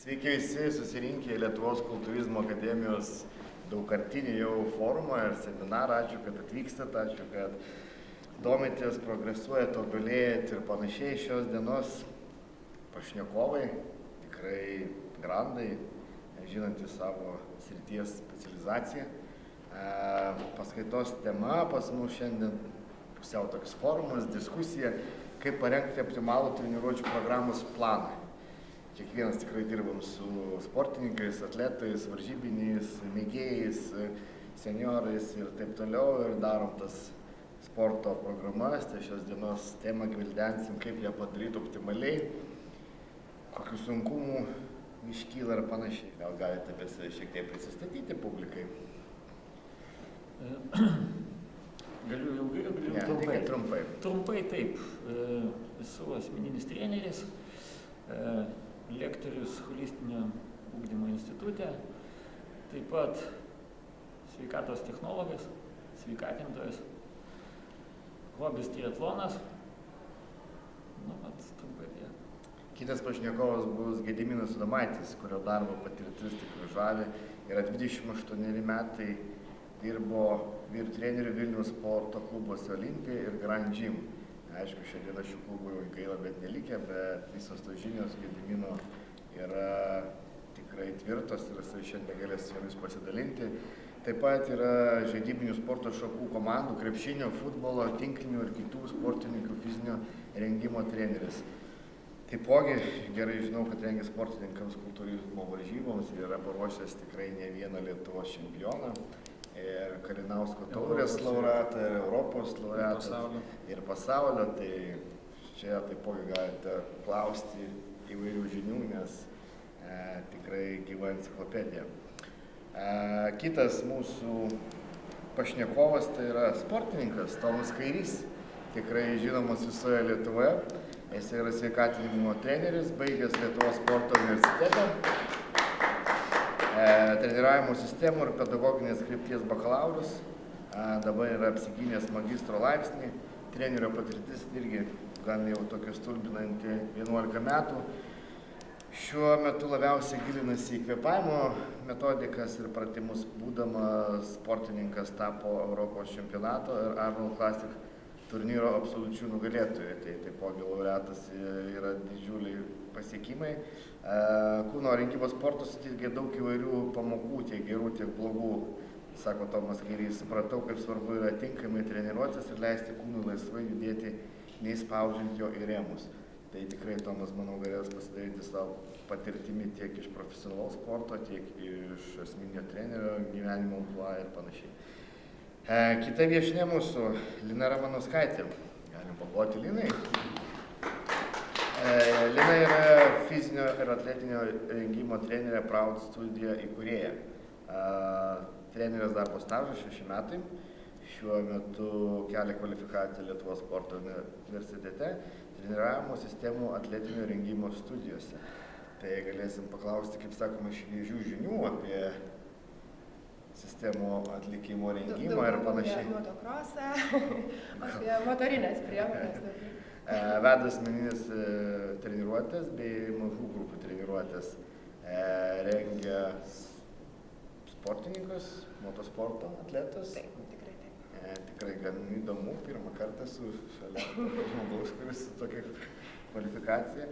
Sveiki visi susirinkę į Lietuvos kultūrizmo akademijos daugkartinį jau forumą ir seminarą. Ačiū, kad atvykstat, ačiū, kad domitės, progresuojat, tobulėjat ir panašiai. Šios dienos pašnekovai tikrai grandai, žinantys savo srities specializaciją. Paskaitos tema pas mus šiandien pusiau toks forumas, diskusija, kaip parengti optimalų treniruočių programos planą. Kiekvienas tikrai dirbam su sportininkais, atletais, varžybiniais, mėgėjais, seniorais ir taip toliau ir darom tas sporto programas. Tai šios dienos temą gvildensim, kaip ją padaryti optimaliai, kokių sunkumų iškyla ir panašiai. Gal galite apie save šiek tiek prisistatyti publikai? Galiu ilgai, galiu trumpai. Tik trumpai. Trumpai taip. Esu asmeninis treneris, lektorius holistinio ugdymo institute, taip pat sveikatos technologas, sveikatintojas, hobis triatlonas. Trumpai tiek. Kitas pašnekovas bus Gediminas Adomaitis, kurio darbo patirtis tikrai žavi. Yra 28 metai, dirbo vyr treneriu Vilniaus sporto klubuose Olimpija ir Grand Gym. Aišku, šiandieną šių klubų jau gaila, bet nelikė, bet visos tos žinios Gedimino yra tikrai tvirtos ir jisai šiandien galės su jomis pasidalinti. Taip pat yra žaidybinių sporto šakų komandų, krepšinio, futbolo, tinklinių ir kitų sportininkų fizinio rengimo treneris. Taipogi gerai žinau, kad rengia sportininkams kultūrizmo varžyboms ir yra paruošęs tikrai ne vieną Lietuvos čempioną. Ir Kalinausko taurės laureatą, ir Europos laureatą, ir pasaulio. Tai čia taipogi galite klausti įvairių žinių, nes tikrai gyva enciklopedija. Kitas mūsų pašnekovas tai yra sportininkas Tomas Kairys, tikrai žinomas visoje Lietuvoje. Jis yra sveikatinimo treneris, baigęs Lietuvos sporto universitetą. Treniravimo sistemų ir pedagoginės krypties bakalaurus, dabar yra apsigynęs magistro laipsnį, trenerio patirtis irgi gan jau tokia stulbinanti 11 metų. Šiuo metu labiausiai gilinasi į kvėpavimo metodikas ir pratimus, būdamas sportininkas tapo Europos čempionato ir Arnold Classic turnyro absoliučių nugalėtojų. Tai taipogi laureatas yra didžiuliai pasiekimai. Kūno rengimo sportas suteikia daug įvairių pamokų, tiek gerų, tiek blogų. Sako Tomas Kairys, supratau, kaip svarbu yra tinkamai treniruotis ir leisti kūnui laisvai judėti, neįspaudžiant jo į rėmus. Tai tikrai Tomas, manau, galės pasidaryti savo patirtimi tiek iš profesionalaus sporto, tiek iš asmeninio trenerio, gyvenimo amplua ir panašiai. Kita viešnia mūsų, Lina Ramanauskaitė. Galim paploti Linai. Lina yra fizinio ir atletinio rengimo trenerė Proud Studio įkūrėja. Trenerės darbo stažas 6 metai. Šiuo metu kelia kvalifikaciją Lietuvos sporto universitete treniravimo sistemų atletinio rengimo studijose. Tai galėsim paklausti, kaip sakoma, šviežių žinių apie sistemų atlikimo rengimą ir panašiai. Apie motokrosą, apie motorinės priemonės. Veda asmeninės treniruotės bei mažų grupių treniruotės. Rengia sportininkus, motosporto atletus. Taip, tikrai taip. Tikrai gan įdomu, pirmą kartą su šalia žmogaus, kuris su tokia kvalifikacija.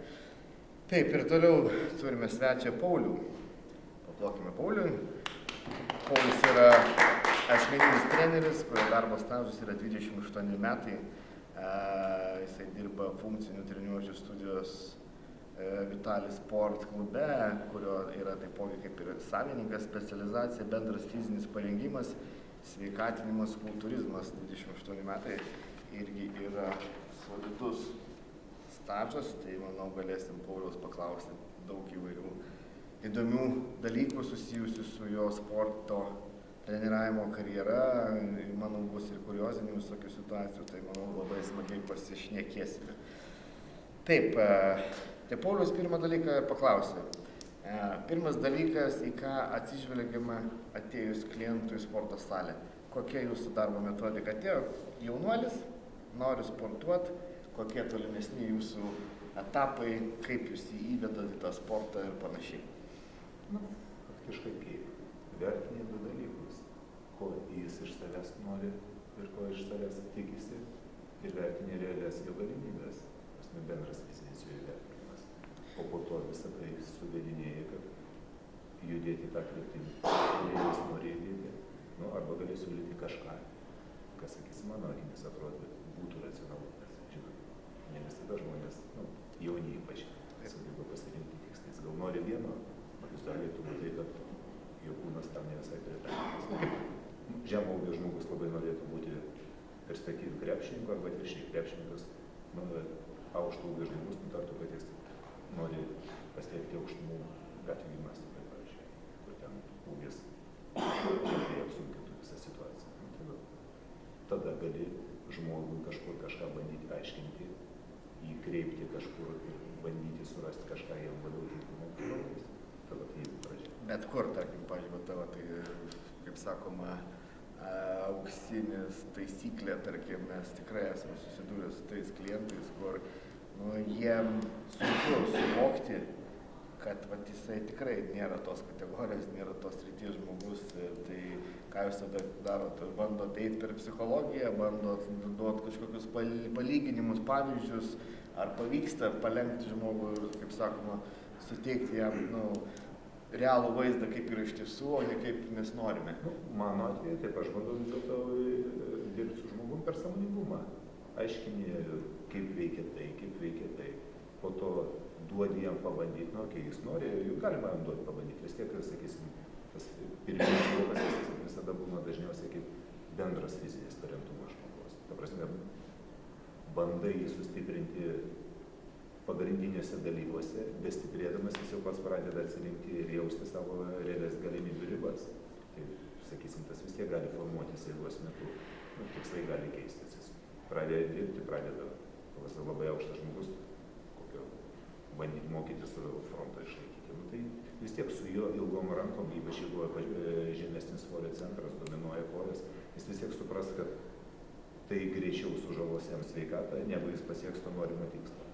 Taip, ir toliau turime svečią Paulių. Paplokime Pauliui. Paulius yra asmeninis treneris, kurio darbo stažas yra 28 metai. Jisai dirba funkcinių treniruočių studijos Vitalis Sport klube, kurio yra taipogi kaip ir savininkas, specializacija, bendras fizinis parengimas, sveikatinimas, kultūrizmas. 28 metai irgi yra solidus stažas, tai manau galėsim Pauliaus paklausti daug įvairių įdomių dalykų susijusių su jo sporto treniravimo karjera. Manau, bus ir kuriozinių visokių situacijų, tai manau labai smagiai pasišnekėsime. Taip, tai Paulius pirmą dalyką paklausė. Pirmas dalykas, į ką atsižvelgiama atėjus klientui į sporto salę. Kokia jūsų darbo metodika? Atėjo jaunuolis, nori sportuoti, kokie tolimesni jūsų etapai, kaip jūs jį įvedat į tą sportą ir panašiai. Faktiškai kaip. Vertini du dalykus. Ko jis iš savęs nori ir ko iš savęs tikisi. Ir vertini realias jo galimybės. Bendras fizinis jo įvertinimas. O po to visą tai suvedinėjai, kad judėti tą kryptimį, kurį jis nori judėti. Arba gali siūlyti kažką, kas, sakysim, mano akimis atrodo, būtų racionalu. Nes, žinot, ne visada žmonės, jauni ypač, sugeba pasirinkti tikslais. Gal nori vieno, vizualiai tu matai, kad jo kūnas tam ne visai pritaikytas. Žemo ūgio žmogus labai norėtų būti perspektyvių krepšininkų arba atvirkščiai krepšininkas. Aukšto ūgio žmogus nutartų, kad jis nori pasiekti aukštumų gatvių gimnastikai, pavyzdžiui, kur ten ūgis ženkliai apsunkintų visą situaciją. Tada gali žmogui kažkur kažką bandyti aiškinti, jį kreipti kažkur ir bandyti surasti kažką jam labiau tinkamą. Tada tai pradžia. Bet kur, tarkim, pažiūrėjau, tavo, tai, kaip sakoma, auksinis taisyklė, tarkim, mes tikrai esame susidūrę su tais klientais, kur jiem sunku suvokti, kad jisai tikrai nėra tos kategorijos, nėra tos srities žmogus. Tai ką jūs tada darot? Bandot eiti per psichologiją, bandot duoti kažkokius palyginimus, pavyzdžius, ar pavyksta palenkti žmogų ir, kaip sakoma, suteikti jam realų vaizdą, kaip yra iš tiesų, o ne kaip mes norime. Mano atveju, taip aš bandau vis dėlto dirbti su žmogum per sąmoningumą. Aiškini, kaip veikia tai, kaip veikia tai. Po to duodi jam pabandyti, kai jis nori, jau galima jam duoti pabandyti. Vis tiek, sakysim, tas pirminis laukas visada būna dažniausiai kaip bendras fizinis talentumas žmogus. Ta prasme, bandai jį sustiprinti pagrindinėse dalykuose, bestiprėdamas jis jau pats pradeda atsirinkti ir jausti savo realias galimybių ribas. Tai, sakysim, tas vis tiek gali formuotis eigos metu, tikslai gali keistis. Jis pradeda dirbti, pradeda labai aukštas žmogus, kokio bandyti mokytis frontą išlaikyti. Tai vis tiek su jo ilgom rankom, ypač jeigu žemesnis svorio centras dominuoja kojas, jis vis tiek supras, kad tai greičiau sužalos jam sveikatą, negu jis pasieks to norimo tikslo.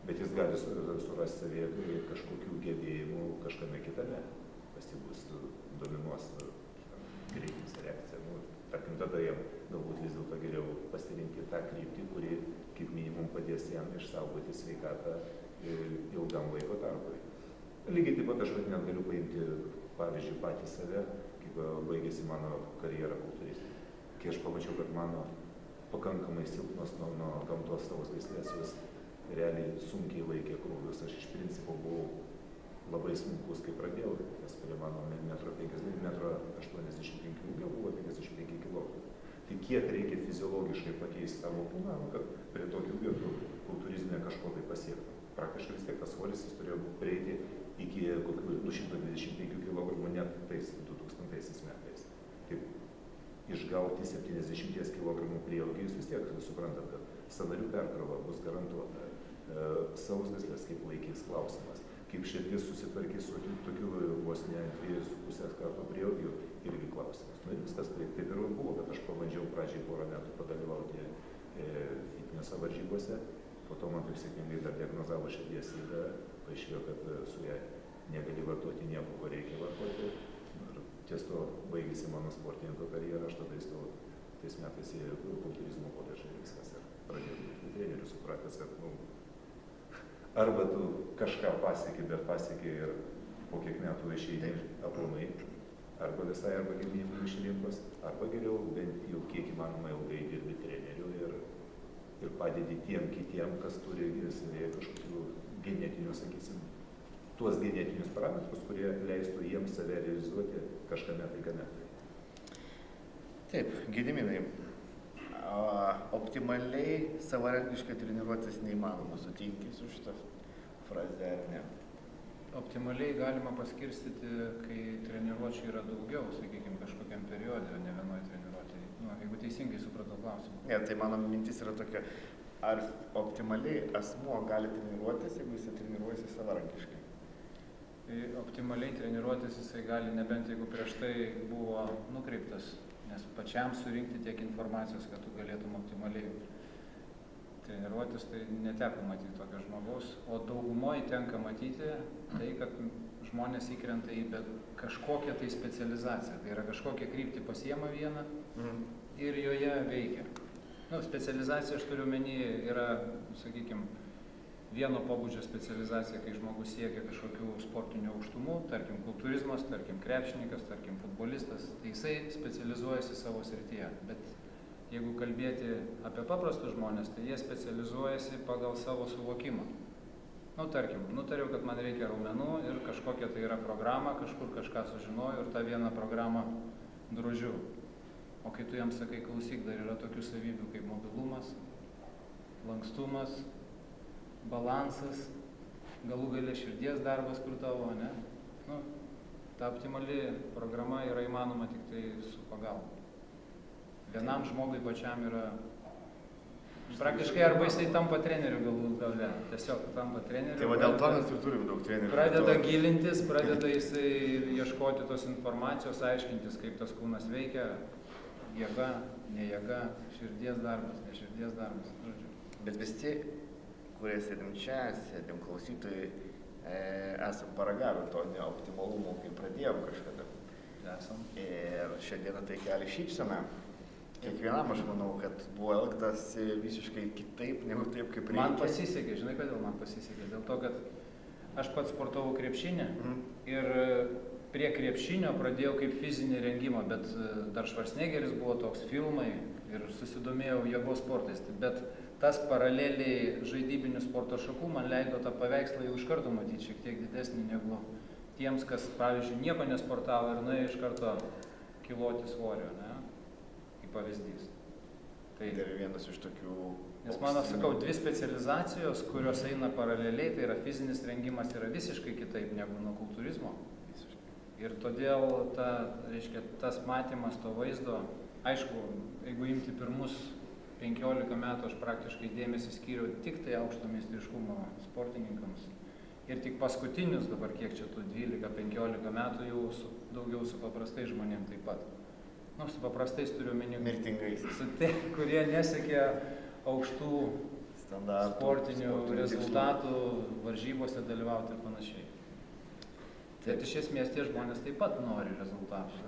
Bet jis gali surasti savyje kažkokių gebėjimų kažkame kitame. Pas jį bus dominuos greitis reakcija. Tarkim, tada jam galbūt vis dėlto geriau pasirinkti tą kryptį, kuri kaip minimum padės jam išsaugoti sveikatą ilgam laiko tarpui. Lygiai taip pat aš net galiu paimti, pavyzdžiui, patį save, kaip baigėsi mano karjera kultūristė. Kai aš pamačiau, kad mano pakankamai silpnos nuo gamtos sausgyslės, jos realiai sunkiai laikė krūvius. Aš iš principo buvau labai smulkus, kai pradėjau, nes prie mano 1,85 m ūgio buvo 55 kg. Tai kiek reikia fiziologiškai pakeisti savo kūną, kad prie tokio ūgio kultūrizme kažko tai pasiektų. Praktiškai vis tiek tas svoris jis turėjo prieiti iki kokių 225 kg net tais 2000 metais. Taip išgauti 70 kg prieaugį, jūs vis tiek suprantat, kad sąnarių perkrova bus garantuota. Sausgyslės kaip laikys klausimas, kaip širdis susitvarkys su tokiu vos ne 2,5 karto prieaugiu, irgi klausimas. Ir viskas taip ir buvo, bet aš pabandžiau pradžiai porą metų padalyvauti fitneso varžybose, po to man taip sėkmingai dar diagnozavo širdies ligą, paaiškėjo, kad su ją negali vartoti nieko, ko reikia vartoti. Ir ties to baigėsi mano sportininko karjera, aš tada įstojau tais metais į kultūrizmo koledžą ir viskas. Ir pradėjau būti treneriu, supratęs, kad arba tu kažką pasieki, bet pasieki ir po kiek metų išeini aplamai, arba visai, arba kaip minimum iš rinkos, arba geriau bent jau kiek įmanoma ilgai dirbi treneriu ir padedi tiem kitiem, kas turi savyje kažkokių genetinių, sakysim, tuos genetinius parametrus, kurie leistų jiems save realizuoti kažkame tai kame. Taip, Gediminai, optimaliai savarankiškai treniruotis neįmanoma, sutinki su šitą frazę ar ne? Optimaliai galima paskirstyti, kai treniruočių yra daugiau, sakykime, kažkokiam periode, o ne vienoj treniruotėj. Jeigu teisingai supratau klausimą. Ne, tai mano mintis yra tokia, ar optimaliai asmuo gali treniruotis, jeigu jis treniruojasi savarankiškai? Optimaliai treniruotis jisai gali, nebent jeigu prieš tai buvo nukreiptas, nes pačiam surinkti tiek informacijos, kad tu galėtum optimaliai treniruotis, tai neteko matyti tokio žmogaus, o daugumoje tenka matyti tai, kad žmonės įkrenta į kažkokią tai specializaciją, tai yra kažkokią kryptį pasiema vieną ir joje veikia. Specializacija, aš turiu omeny, yra, sakykime, vieno pobūdžio specializacija, kai žmogus siekia kažkokių sportinių aukštumų, tarkim kultūrizmas, tarkim krepšininkas, tarkim futbolistas, tai jisai specializuojasi savo srityje. Bet jeigu kalbėti apie paprastus žmonės, tai jie specializuojasi pagal savo suvokimą. Tarkim, nutariau, kad man reikia raumenų ir kažkokia tai yra programa, kažkur kažką sužinojau ir tą vieną programą drožiu. O kai tu jam sakai, klausyk, dar yra tokių savybių kaip mobilumas, lankstumas, balansas, galų gale širdies darbas, kur tavo, ne? Ta optimali programa yra įmanoma tik tai su pagalba. Vienam žmogui pačiam yra praktiškai arba jisai tampa treneriu galų gale, tiesiog tampa treneriu. Tai va dėl to mes ir turim daug trenerių. Pradeda gilintis, pradeda jisai ieškoti tos informacijos, aiškintis, kaip tas kūnas veikia, jėga, ne jėga, širdies darbas, ne širdies darbas. Bet visi, kurie sėdim čia, sėdim klausytojai, esam paragavę to neoptimalumo, kai pradėjom kažkada. Esam. Ir šiandieną tai kelia šypseną. Kiekvienam aš manau, kad buvo elgtasi visiškai kitaip, negu taip, kaip reikia. Man pasisekė, žinai kodėl man pasisekė? Dėl to, kad aš pats sportavau krepšinį ir prie krepšinio pradėjau kaip fizinį rengimą, bet dar Schwarzeneggeris buvo toks filmai ir susidomėjau jėgos sportais. Bet tas paraleliai žaidybinių sporto šakų man leido tą paveikslą jau iš karto matyti šiek tiek didesnį negu tiems, kas, pavyzdžiui, nieko nesportavo ir nuėjo iš karto kiloti svorio, ne? Pavyzdys. Tai yra vienas iš tokių... Nes mano, sakau, dvi specializacijos, kurios eina paraleliai, tai yra fizinis rengimas yra visiškai kitaip negu nuo kultūrizmo. Ir todėl tas matymas to vaizdo, aišku, jeigu imti pirmus 15 metų, aš praktiškai dėmesį skyriau tik tai aukšto meistriškumo sportininkams. Ir tik paskutinius dabar, kiek čia tų 12-15 metų, jau daugiau su paprastai žmonėm taip pat. Su paprastais turiu omeny, kurie nesiekė aukštų sportinių rezultatų, varžybose dalyvauti ir panašiai. Bet iš esmės tie žmonės taip pat nori rezultatų.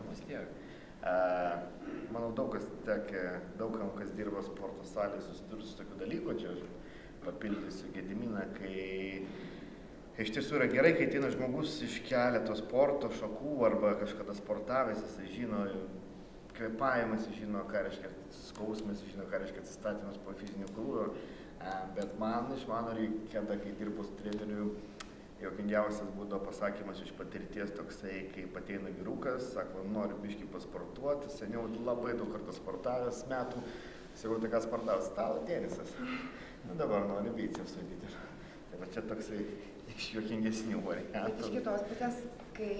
Manau, daug kam, kas dirba sporto salėje, susidurs su tokiu dalyku, čia aš papildysiu Gediminą, kai iš tiesų yra gerai, kai ateina žmogus iš keleto sporto šakų arba kažkada sportavęs, jisai žino kvėpavimas, žino, ką reiškia skausmas, žino, ką reiškia atsistatymas po fizinio krūvio, bet man iš mano reikėda, kai dirbu su treneriu, juokingiausias būdavo pasakymas iš patirties toksai, kai ateina vyrukas, sako, noriu biškį pasportuoti, seniau labai daug kartų sportavęs metų, sakau, tai ką sportavęs, stalo tenisas, dabar noriu bicepsų ugdyti. Tai va čia toksai iš juokingesnių variantų. Bet iš kitos pusės, kai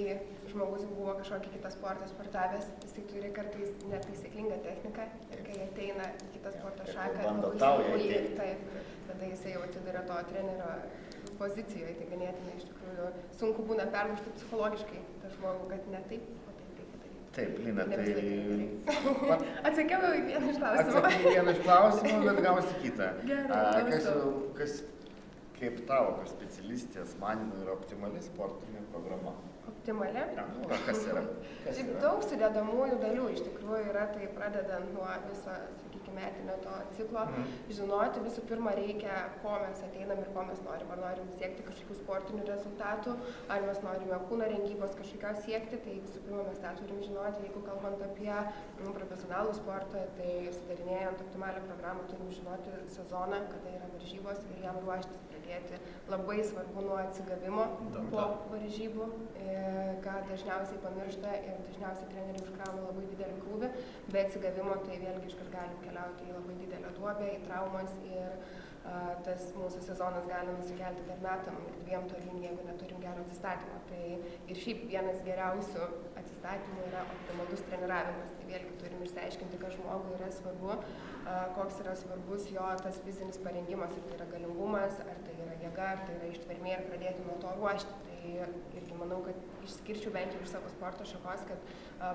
žmogus buvo kažkokį kitą sportą sportavęs, jisai turi kartais netaisyklingą techniką ir kai ateina į kitą sporto šaką, taip, tada jisai jau atsiduria to trenerio pozicijoje, tai ganėtinai iš tikrųjų sunku būna perlaužti psichologiškai tą žmogų, kad ne taip, o taip reikia daryti. Taip, Lina, tai... Atsakiau į vieną iš klausimų. Atsakiau į vieną iš klausimų, bet gausi kitą. Gerai, kaip tavo, kaip specialistės, manimų yra optimali sportinė programa? Optimali? Kas yra? Daug sudedamųjų dalių iš tikrųjų yra, tai pradedant nuo viso, sakykime, metinio to ciklo, žinoti visų pirma reikia, ko mes ateinam ir ko mes norim. Ar norim siekti kažkokių sportinių rezultatų, ar mes norime kūno rengybos kažkokios siekti, tai visų pirma mes tą turim žinoti. Jeigu kalbant apie profesionalų sportą, tai sudarinėjant optimalią programą turim žinoti sezoną, kada yra varžybos ir jam ruoštis. Labai svarbu nuo atsigavimo po varžybų, ką dažniausiai pamiršta ir dažniausiai treneriai užkrauna labai didelį krūvį. Be atsigavimo tai vėlgi iškart galim keliauti į labai didelę duobę, į traumas ir tas mūsų sezonas gali nusikelti dar metam ir 2 tolyn, jeigu neturim gero atsistatymo. Tai ir šiaip vienas geriausių atsistatymų yra optimalus treniravimas. Tai vėlgi turim išsiaiškinti, kas žmogui yra svarbu, koks yra svarbus jo tas fizinis parengimas, ar tai yra galingumas, ar tai yra jėga, ar tai yra ištvermė ir pradėti nuo to ruošti. Tai Tai irgi manau, kad išskirčiau bent jau iš savo sporto šakos, kad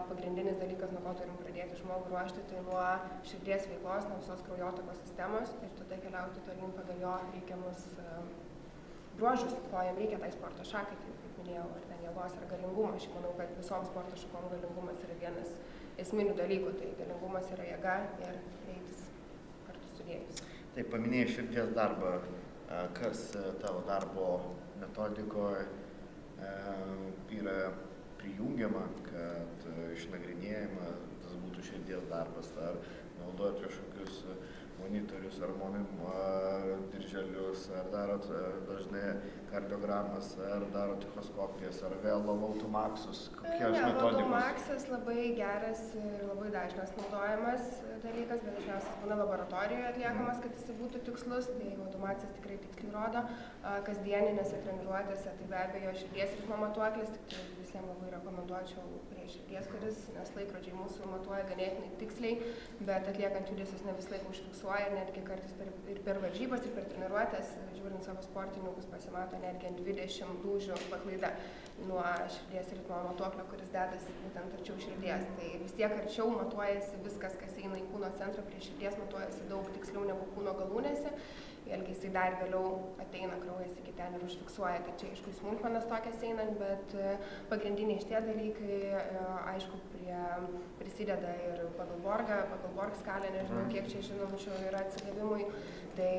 pagrindinis dalykas, nuo ko turim pradėti žmogų ruošti, tai nuo širdies veiklos, nuo visos kraujotakos sistemos ir tada keliauti tolyn pagal jo reikiamus bruožus, ko jam reikia tai sporto šakai, tai kaip minėjau, ar ten jėgos, ar galingumo. Aš manau, kad visom sporto šakom galingumas yra vienas esminių dalykų, tai galingumas yra jėga ir greitis kartu sudėjus. Tai paminėjai širdies darbą, kas tavo darbo metodikoje yra prijungiama, kad išnagrinėjama tas būtų širdies darbas, ar naudojat kažkokius monitorius, ar dirželius, ar darot dažnai kardiogramas, ar darot echoskopijas, ar vėl Voltumaksus, kokios metodikos? Voltumaksas labai geras ir labai dažnas naudojamas dalykas, bet dažniausiai būna laboratorijoje atliekamas, kad jis būtų tikslus, tai Voltumaksas tikrai tiksliai rodo. Kasdieninėse treniruotėse tai be abejo širdies ritmo matuoklis, tik tai visiems labai rekomenduočiau prie širdies, nes laikrodžiai mūsų matuoja ganėtinai tiksliai, bet atliekant judesius ne visą laiką užfiksuoja, netgi kartais ir per varžybas, ir per treniruotės, žiūrint savo sportininkus, pasimato netgi ant 20 dūžių paklaida nuo širdies ritmo matuoklio, kuris dedasi būtent arčiau širdies. Tai vis tiek arčiau matuojasi viskas, kas eina į kūno centrą, prie širdies matuojasi daug tiksliau negu kūno galūnėse. Vėlgi jisai dar vėliau ateina kraujas iki ten ir užfiksuoja, tai čia aišku smulkmenas tokias einant, bet pagrindiniai šitie dalykai, aišku, prisideda ir pagal Borg skalę, nežinau, kiek čia žinomčių yra atsigavimui, tai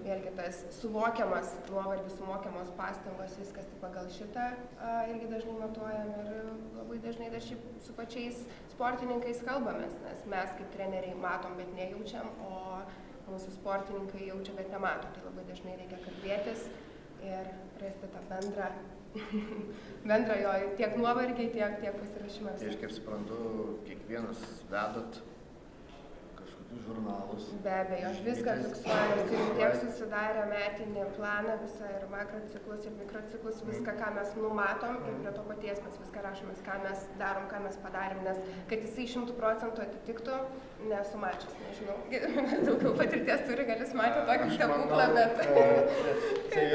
vėlgi tas suvokiamas nuovargis, suvokiamos pastangos, viskas tai pagal šitą irgi dažnai matuojam ir labai dažnai dar šiaip su pačiais sportininkais kalbamės, nes mes kaip treneriai matom, bet nejaučiam, o mūsų sportininkai jaučia, bet nemato, tai labai dažnai reikia kalbėtis ir rasti tą bendrą jo tiek nuovargį, tiek pasirašymą. Tai aš kaip suprantu, kiekvienas vedat kažkokius žurnalus. Be abejo, viską fiksuojam, turim tiek susidarę metinį planą, visą ir makrociklus, ir mikrociklus, viską, ką mes numatom ir prie to paties mes viską rašomės, ką mes darom, ką mes padarėm, nes kad jisai 100% atitiktų, nesu mačius, nežinau, daugiau patirties turi, gal jis matė tokį stebuklą, bet...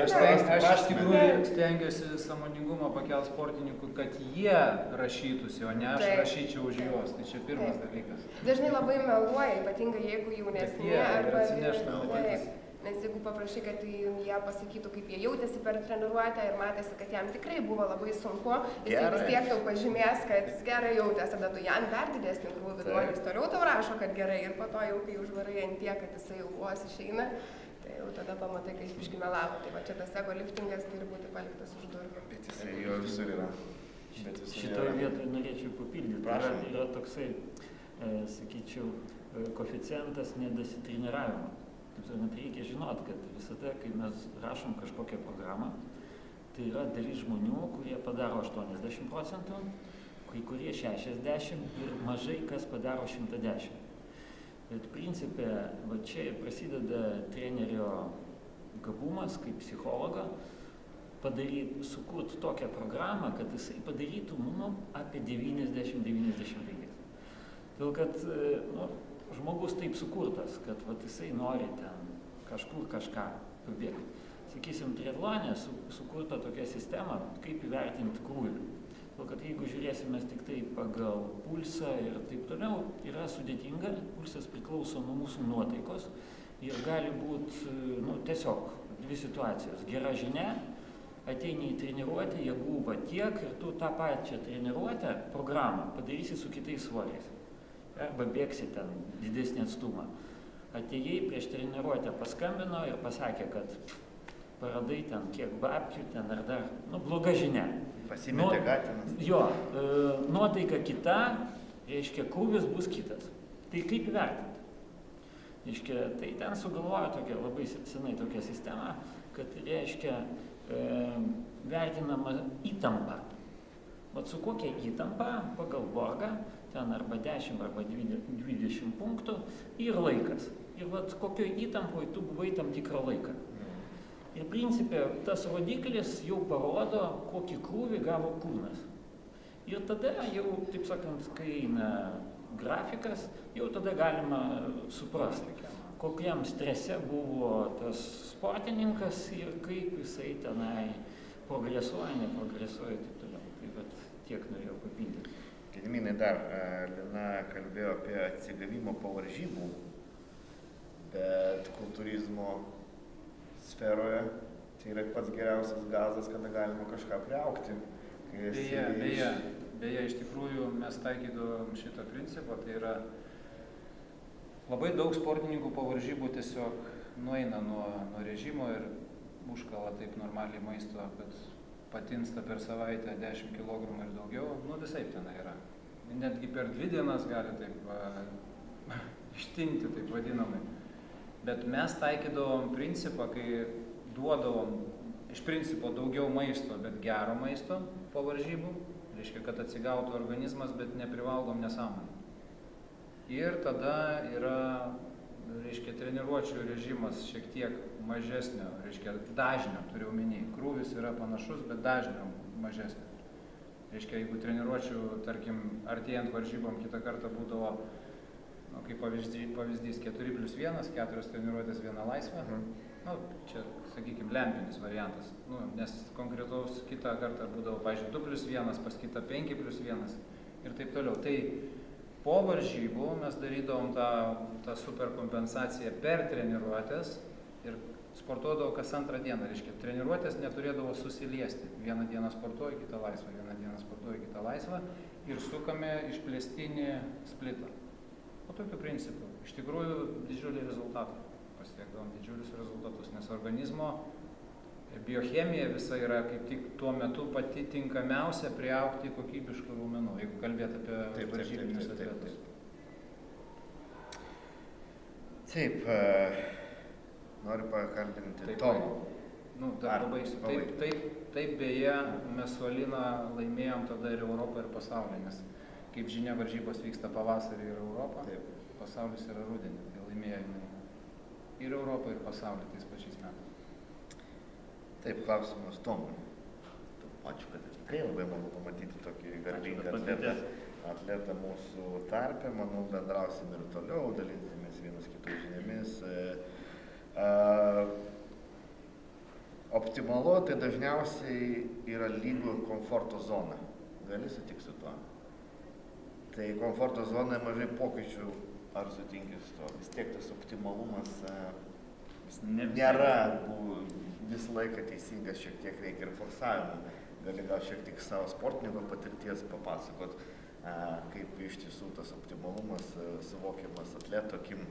Aš iš tikrųjų stengiuosi sąmoningumą pakelt sportininkų, kad jie rašytųsi, o ne aš rašyčiau už juos. Tai čia pirmas dalykas. Dažnai labai meluoja, ypatingai jeigu jaunesni. Nes jeigu paprašai, kad jie pasakytų, kaip jie jautėsi per treniruotę ir matėsi, kad jam tikrai buvo labai sunku, jis vis tiek tau pažymės, kad gerai jautėsi, tada tu jam dar didesnį krūvį duodi, jis toliau tau rašo, kad gerai ir po to jau, kai užvarai ant tiek, kad jisai jau vos išeina, tai jau tada pamatai, kai jis biškį melavo. Tai va čia tas ego liftingas turi būti paliktas už durų. Bet jisai jo visur yra. Šitoje vietoje norėčiau papildyti. Yra toksai, sakyčiau, koeficientas nedasitreniravimo. Taip sakant, reikia žinot, kad visada, kai mes rašom kažkokią programą, tai yra dalis žmonių, kurie padaro 80%, kai kurie 60% ir mažai kas padaro 110%. Bet principė, va čia prasideda trenerio gabumas kaip psichologo, sukurti tokią programą, kad jisai padarytų apie 90-95. Todėl, kad žmogus taip sukurtas, kad jisai nori ten kažkur kažką pabėgti. Sakysim, triatlone sukurta tokia sistema, kaip įvertinti krūvį. Todėl, kad jeigu žiūrėsime tik tai pagal pulsą ir taip toliau, yra sudėtinga, pulsas priklauso nuo mūsų nuotaikos ir gali būti tiesiog dvi situacijos. Gera žinia, ateini į treniruotę, jėgų tiek ir tu tą pačią treniruotę, programą padarysi su kitais svoriais. Arba bėgsi ten didesnį atstumą. Atėjai prieš treniruotę paskambino ir pasakė, kad paradai ten kiek babkių, ten ar dar, bloga žinia. Pasimetė gatinas. Jo, nuotaika kita, reiškia, krūvis bus kitas. Tai kaip įvertinti? Reiškia, tai ten sugalvojo tokia labai senai tokia sistema, kad reiškia vertinama įtampa. Vat su kokia įtampa pagal Borgą, ten arba 10 arba 20 punktų ir laikas. Ir vat kokioj įtampoje tu buvai tam tikrą laiką. Ir principė tas rodiklis jau parodo, kokį krūvį gavo kūnas. Ir tada jau, taip sakant, kai eina grafikas, jau tada galima suprasti, kokiam strese buvo tas sportininkas ir kaip jisai tenai progresuoja, neprogresuoja ir taip toliau. Tai vat tiek norėjau papildyti. Gediminai dar, Lina kalbėjo apie atsigavimą po varžybų, bet kultūrizmo sferoje tai yra pats geriausias gazas, kada galima kažką priaugti. Beje, iš tikrųjų mes taikydavom šitą principą, tai yra labai daug sportininkų po varžybų tiesiog nueina nuo režimo ir užkala taip normaliai maisto, bet patinsta per savaitę 10 kg ir daugiau, visaip ten yra. Netgi per 2 dienas gali taip ištinti, taip vadinamai. Bet mes taikydavom principą, kai duodavom iš principo daugiau maisto, bet gero maisto po varžybų, reiškia, kad atsigautų organizmas, bet neprivalgom nesąmonę. Ir tada yra, reiškia, treniruočių režimas šiek tiek mažesnio, reiškia, dažnio, turiu omeny. Krūvis yra panašus, bet dažnio mažesnio. Reiškia, jeigu treniruočių, tarkim, artėjant varžybom kitą kartą būdavo, kaip pavyzdys 4+1, 4 treniruotės, 1 laisva. Čia, sakykime, lempinis variantas. Nes konkretaus kitą kartą būdavo, pavyzdžiui, 2+1, pas kitą 5+1 ir taip toliau. Tai po varžybų mes darydavom tą superkompensaciją per treniruotės ir sportuodavo kas 2 dieną. Reiškia, treniruotės neturėdavo susiliesti. Vieną dieną sportuoju, kitą laisvą, vieną dieną sportuoju, kitą laisvą ir sukame išplėstinį splitą. O tokiu principu. Iš tikrųjų, didžiuliai rezultatai. Pasiekdavom didžiulius rezultatus, nes organizmo biochemija visa yra kaip tik tuo metu pati tinkamiausia priaugti kokybiškų raumenų, jeigu kalbėt apie varžybinius atletus. Taip, noriu pakalbinti Tomą. Taip, beje, mes su Alina laimėjom tada ir Europą, ir pasaulį, nes kaip žinia, varžybos vyksta pavasarį ir Europą, pasaulis yra rudenį, tai laimėjo jinai ir Europą, ir pasaulį tais pačiais metais. Taip, klausimas Tomui. Ačiū, kad tikrai labai malonu pamatyti tokį garbingą atletą mūsų tarpe. Manau, bendrausim ir toliau, dalinsimės vienas kitų žiniomis. Optimalu tai dažniausiai yra lygu komforto zona. Gali sutikti su tuo? Tai komforto zonoje mažai pokyčių, ar sutinki su tuo? Vis tiek tas optimalumas nėra visą laiką teisingas, šiek tiek reikia ir forsavimo. Gali gal šiek tiek savo sportininko patirties papasakot, kaip iš tiesų tas optimalumas suvokiamas atleto akim.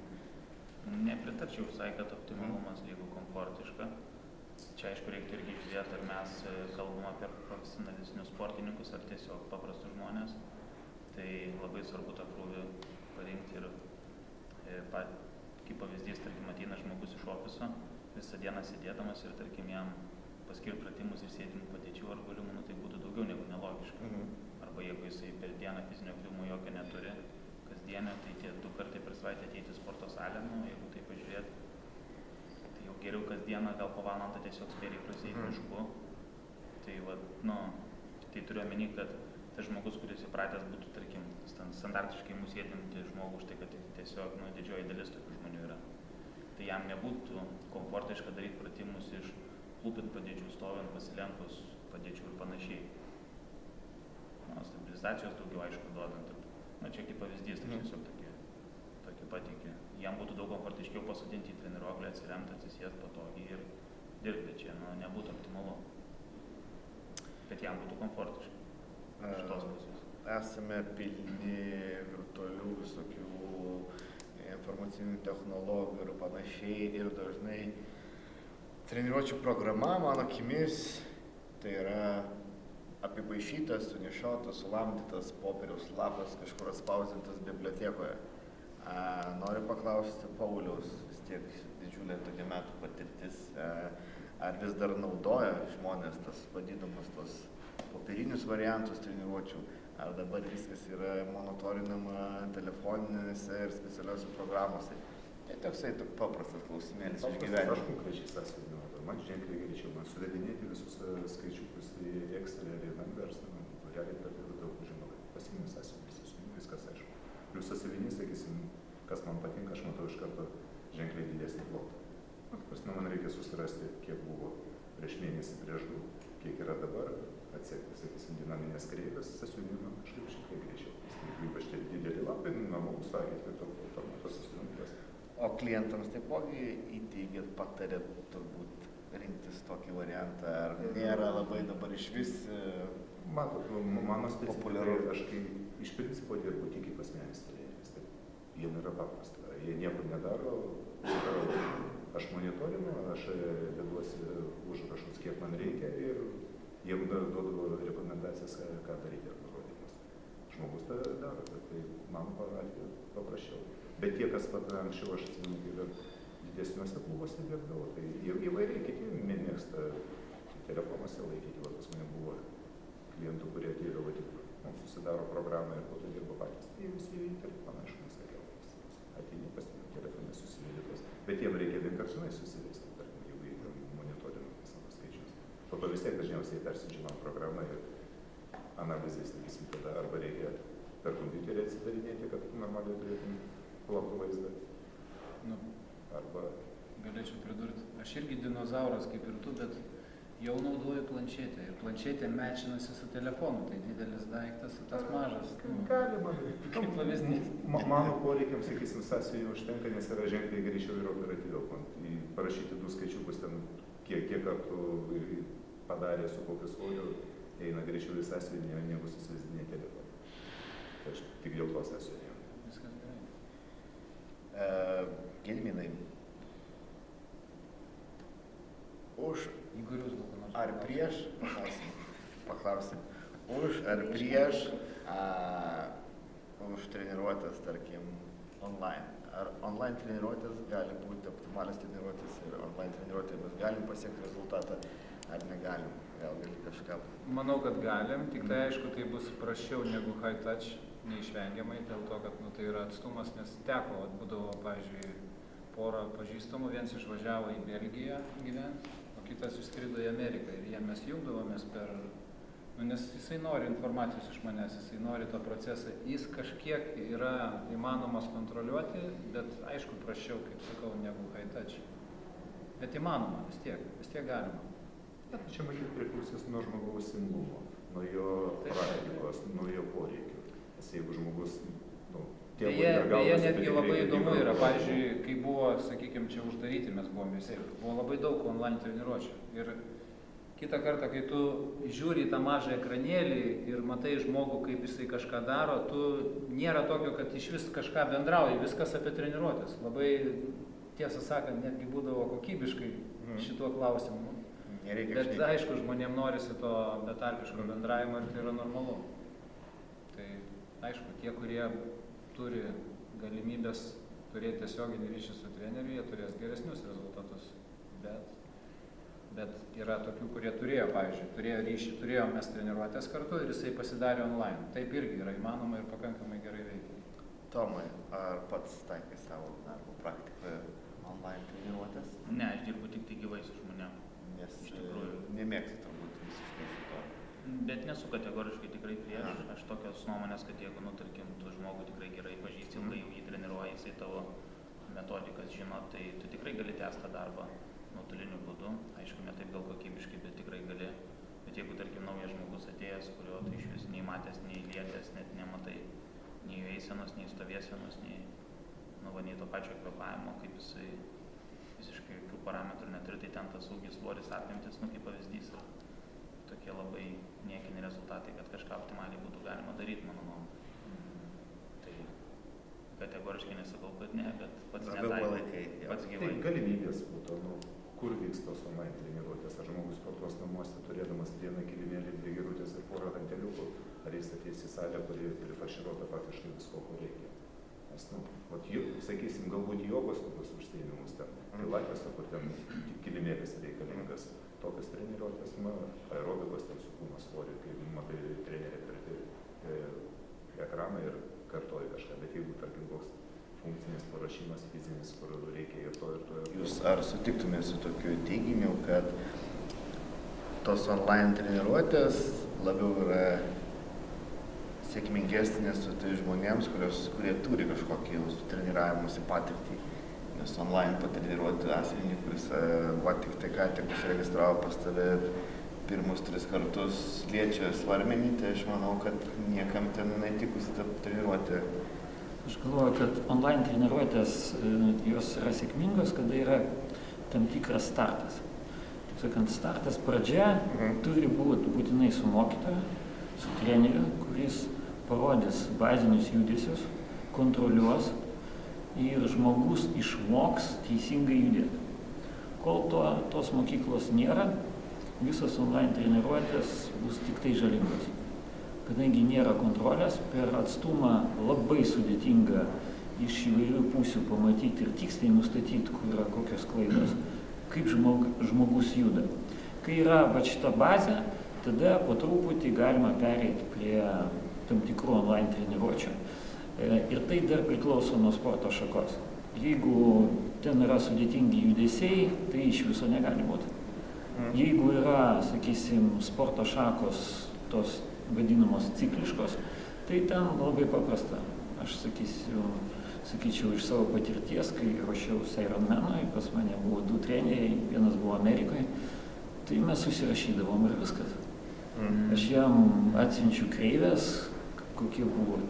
Nepritarčiau visai, kad optimalumas lygu komfortiška. Čia aišku reikia irgi žiūrėti, ar mes kalbam apie profesionalesnius sportininkus, ar tiesiog paprastus žmonės. Tai labai svarbu tą krūvį parinkti ir kaip pavyzdys, tarkim, ateina žmogus iš ofiso, visą dieną sėdėdamas ir, tarkim, jam paskirti pratimus iš sėdimų padėčių ar gulimų, tai būtų daugiau negu nelogiška. Arba jeigu jisai per dieną fizinio aktyvumo jokio neturi, kasdienio, tai tie 2 kartai per savaitę ateiti į sporto salę, jeigu tai pažiūrėt, tai jau geriau kasdieną gal po valandą tiesiog spėriai prasieiti mišku. Tai tai turiu omeny, kad tas žmogus, kuris įpratęs būtų, tarkim, standartiškai mūsų sėdinti žmogų už tai, kad tiesiog didžioji dalis tokių žmonių yra. Tai jam nebūtų komfortiška daryti pratimus iš klūpint padėčių, stovint, pasilenkus padėčių ir panašiai. Stabilizacijos daugiau, aišku, duodant. Čia kaip pavyzdys, tai tiesiog tokį patikį. Jam būtų daug komfortiškiau pasodinti į treniruoklį, atsiremti, atsisėsti patogiai ir dirbti čia. Nebūtų optimalu. Bet jam būtų komfortiška. Esame pilni virtualių visokių informacinių technologijų ir panašiai ir dažnai treniruočių programa, mano akimis, tai yra apipaišytas, sunešiotas, sulamdytas popieriaus lapas, kažkur atspausdintas bibliotekoje. Noriu paklausti Pauliaus, vis tiek didžiulė tokia metų patirtis, ar vis dar naudoja žmonės tas vadinamas tos popierinius variantus treniruočių, ar dabar viskas yra monitorinama telefoninėse ir specialiuose programuose. Tai toksai paprastas klausimėlis iš gyvenimo. Aš konkrečiai sąsiuviniu, man ženkliai greičiau, man suvedinėti visus skaičiukus į Excel ir į Numbers, realiai per daug užima. Pasiminė sąsiuvinį, viskas aišku. Plius sąsiuvinys, sakysim, kas man patinka, aš matau iš karto ženkliai didesnį plotą. Man reikia susirasti, kiek buvo prieš mėnesį, prieš 2, kiek yra dabar, atsekti, sakysim, dinaminės kreivės, sąsiuvinio kažkaip šiek tiek greičiau. Ypač tie dideli lapai, normalus A4 formato sąsiuvinukas. O klientams taipogi įteigėt, patarėt turbūt rinktis tokį variantą, ar nėra labai dabar iš vis Matot, mano specifika, populiaru. aš kai iš principo dirbu tik kaip asmenis treneris, tai jiem yra paprasta, jie nieko nedaro, aš monitorinu, aš deduosi užrašus, kiek man reikia ir jiem duodu rekomendacijas, ką daryti ar nurodymus. Žmogus tą daro, bet tai mano atveju paprasčiau. Bet tie, kas anksčiau, aš atsimenu, kai dar didesniuose klubuose dirbdavo, tai įvairiai kiti mėgsta telefonuose laikyti. Pas mane buvo klientų, kurie ateidavo tik, susidaro programą ir po to dirbo patys. Tai visi į telefoną, aišku, nesakiau. Ateini pasiimti telefonę susivėdytos. Bet jiem reikia vienkartinai susivesti, tarkim, jeigu jie monitorina savo skaičius. Po to vis tiek dažniausiai persiunčiama programa ir analizės, sakysim, tada arba reikia per kompiuterį atsidarinėti, kad normaliai turėtum platų vaizdą. Nu, Arba galėčiau pridurti, aš irgi dinozauras kaip ir tu, bet jau naudoju planšetę ir planšetė mečinasi su telefonu, tai didelis daiktas, tas mažas. galima. Kaip pavyzdys. Mano poreikiams, sakysim, sąsiuvinio užtenka, nes yra ženkliai greičiau ir operatyviau. Parašyti 2 skaičiukus ten, kiek kartų padarė su kokiu svoriu, eina greičiau į sąsiuvinį, negu susivesdinė telefoną. Tai aš tik dėl to sąsiuvinio. Viskas gerai. Gediminai, už Igorius daug nors. ar prieš, paklausim, už ar prieš už treniruotės, tarkim, online. Ar online treniruotės gali būti optimalios treniruotės ir online treniruotėmis galim pasiekti rezultatą, ar negalim? Gal gali kažką? Manau, kad galim, tik tai aišku, tai bus prašiau negu high touch, neišvengiamai, dėl to, kad tai yra atstumas, nes teko, būdavo, pavyzdžiui, porą pažįstamų, viens išvažiavo į Belgiją gyventi, o kitas išskrido į Ameriką ir jie mes jungdavomės per, nes jisai nori informacijos iš manęs, jisai nori tą procesą, jis kažkiek yra įmanomas kontroliuoti, bet aišku, prašiau, kaip sakau, negu high touch. Bet įmanoma, vis tiek galima. Čia matyt priklausys nuo žmogaus imlumo, nuo jo praktikos, nuo jo poreikių. Nes jeigu žmogus, Beje, netgi labai įdomu yra, pavyzdžiui, kai buvo, sakykime, čia uždaryti, mes buvome visi, buvo labai daug online treniruočių. Ir kitą kartą, kai tu žiūri į tą mažą ekranėlį ir matai žmogų, kaip jisai kažką daro, tu nėra tokio, kad iš vis kažką bendrauji, viskas apie treniruotės. Labai, tiesą sakant, netgi būdavo kokybiškai šituo klausimu. Bet aišku, žmonėms norisi to betarpiško bendravimo ir tai yra normalu. Tai aišku, tie, kurie turi galimybės turėti tiesioginį ryšį su treneriu, jie turės geresnius rezultatus. Bet yra tokių, kurie turėjo, pavyzdžiui, turėjo ryšį, turėjom mes treniruotės kartu ir jisai pasidarė online. Taip irgi yra įmanoma ir pakankamai gerai veikia. Tomai, ar pats taikai savo darbo praktikoje online treniruotės? Ne, aš dirbu tik tai gyvai su žmonėm. Nes iš tikrųjų nemėgstu turbūt visiškai šito. Bet nesu kategoriškai tikrai prieš. Aš tokios nuomonės, kad jeigu, tarkim, tu žmogų tikrai gerai pažįsti, ilgai jau jį treniruoji, jisai tavo metodikas žino, tai tu tikrai gali tęsti tą darbą nuotoliniu būdu. Aišku, ne taip gal kokybiškai, bet tikrai gali. Bet jeigu, tarkim, naujas žmogus atėjęs, kurio tai iš vis nei matęs, nei lietęs, net nematai nei jų eisenos, nei stovėsenos, nei to pačio kvėpavimo, kaip jisai visiškai jokių parametrų neturi, tai ten tas ūgis, svoris, apimtis, kaip pavyzdys. Tokie labai niekini rezultatai, kad kažką optimaliai būtų galima daryti, mano nuomonė. Tai kategoriškai nesakau, kad ne, bet pats netaikau, pats gyvai. Tai galimybės būtų, kur vyks tos online treniruotės, ar žmogus sportuos namuose, turėdamas vieną kilimėlį, 2 gerutės ir porą ranteliukų, ar jis ateis į salę, kuri prifarširuota faktiškai visko, ko reikia. Nes, sakysim, galbūt jogos kokius užsiėmimus ten, pilates, kur ten kilimėlis reikalingas, tokias treniruotės, aerobikos ten su kūno svoriu, kai matai trenerį per ekraną ir kartoji kažką, bet jeigu, tarkim, koks funkcinis paruošimas, fizinis, kur reikia ir to. Jūs ar sutiktumėte su tokiu teiginiu, kad tos online treniruotės labiau yra sėkmingesnės su tai žmonėms, kurie turi kažkokį treniravimosi patirtį, nes online patreniruoti asmenį, kuris tik ką tik užsiregistravo pas tave pirmus 3 kartus liečia svarmenį, tai aš manau, kad niekam ten netikusi ta treniruotė. Aš galvoju, kad online treniruotės jos yra sėkmingos, kada yra tam tikras startas. Taip sakant, startas pradžia turi būti būtinai su mokytoju, su treneriu, kuris parodys bazinius judesius, kontroliuos ir žmogus išmoks teisingai judėti. Kol tos mokyklos nėra, visos online treniruotės bus tik tai žalingos. Kadangi nėra kontrolės, per atstumą labai sudėtinga iš įvairių pusių pamatyti ir tiksliai nustatyti, kur yra kokios klaidos, kaip žmogus juda. Kai yra va šita bazė, tada po truputį galima pereiti prie tam tikrų online treniruočių. Ir tai dar priklauso nuo sporto šakos. Jeigu ten yra sudėtingi judesiai, tai iš viso negali būti. Jeigu yra, sakysim, sporto šakos, tos vadinamos cikliškos, tai ten labai paprasta. Aš sakyčiau iš savo patirties, kai ruošiausi Ironmanui, pas mane buvo 2 treneriai, vienas buvo Amerikoje, tai mes susirašydavom ir viskas. Aš jam atsiunčiu kreivės, kokie buvo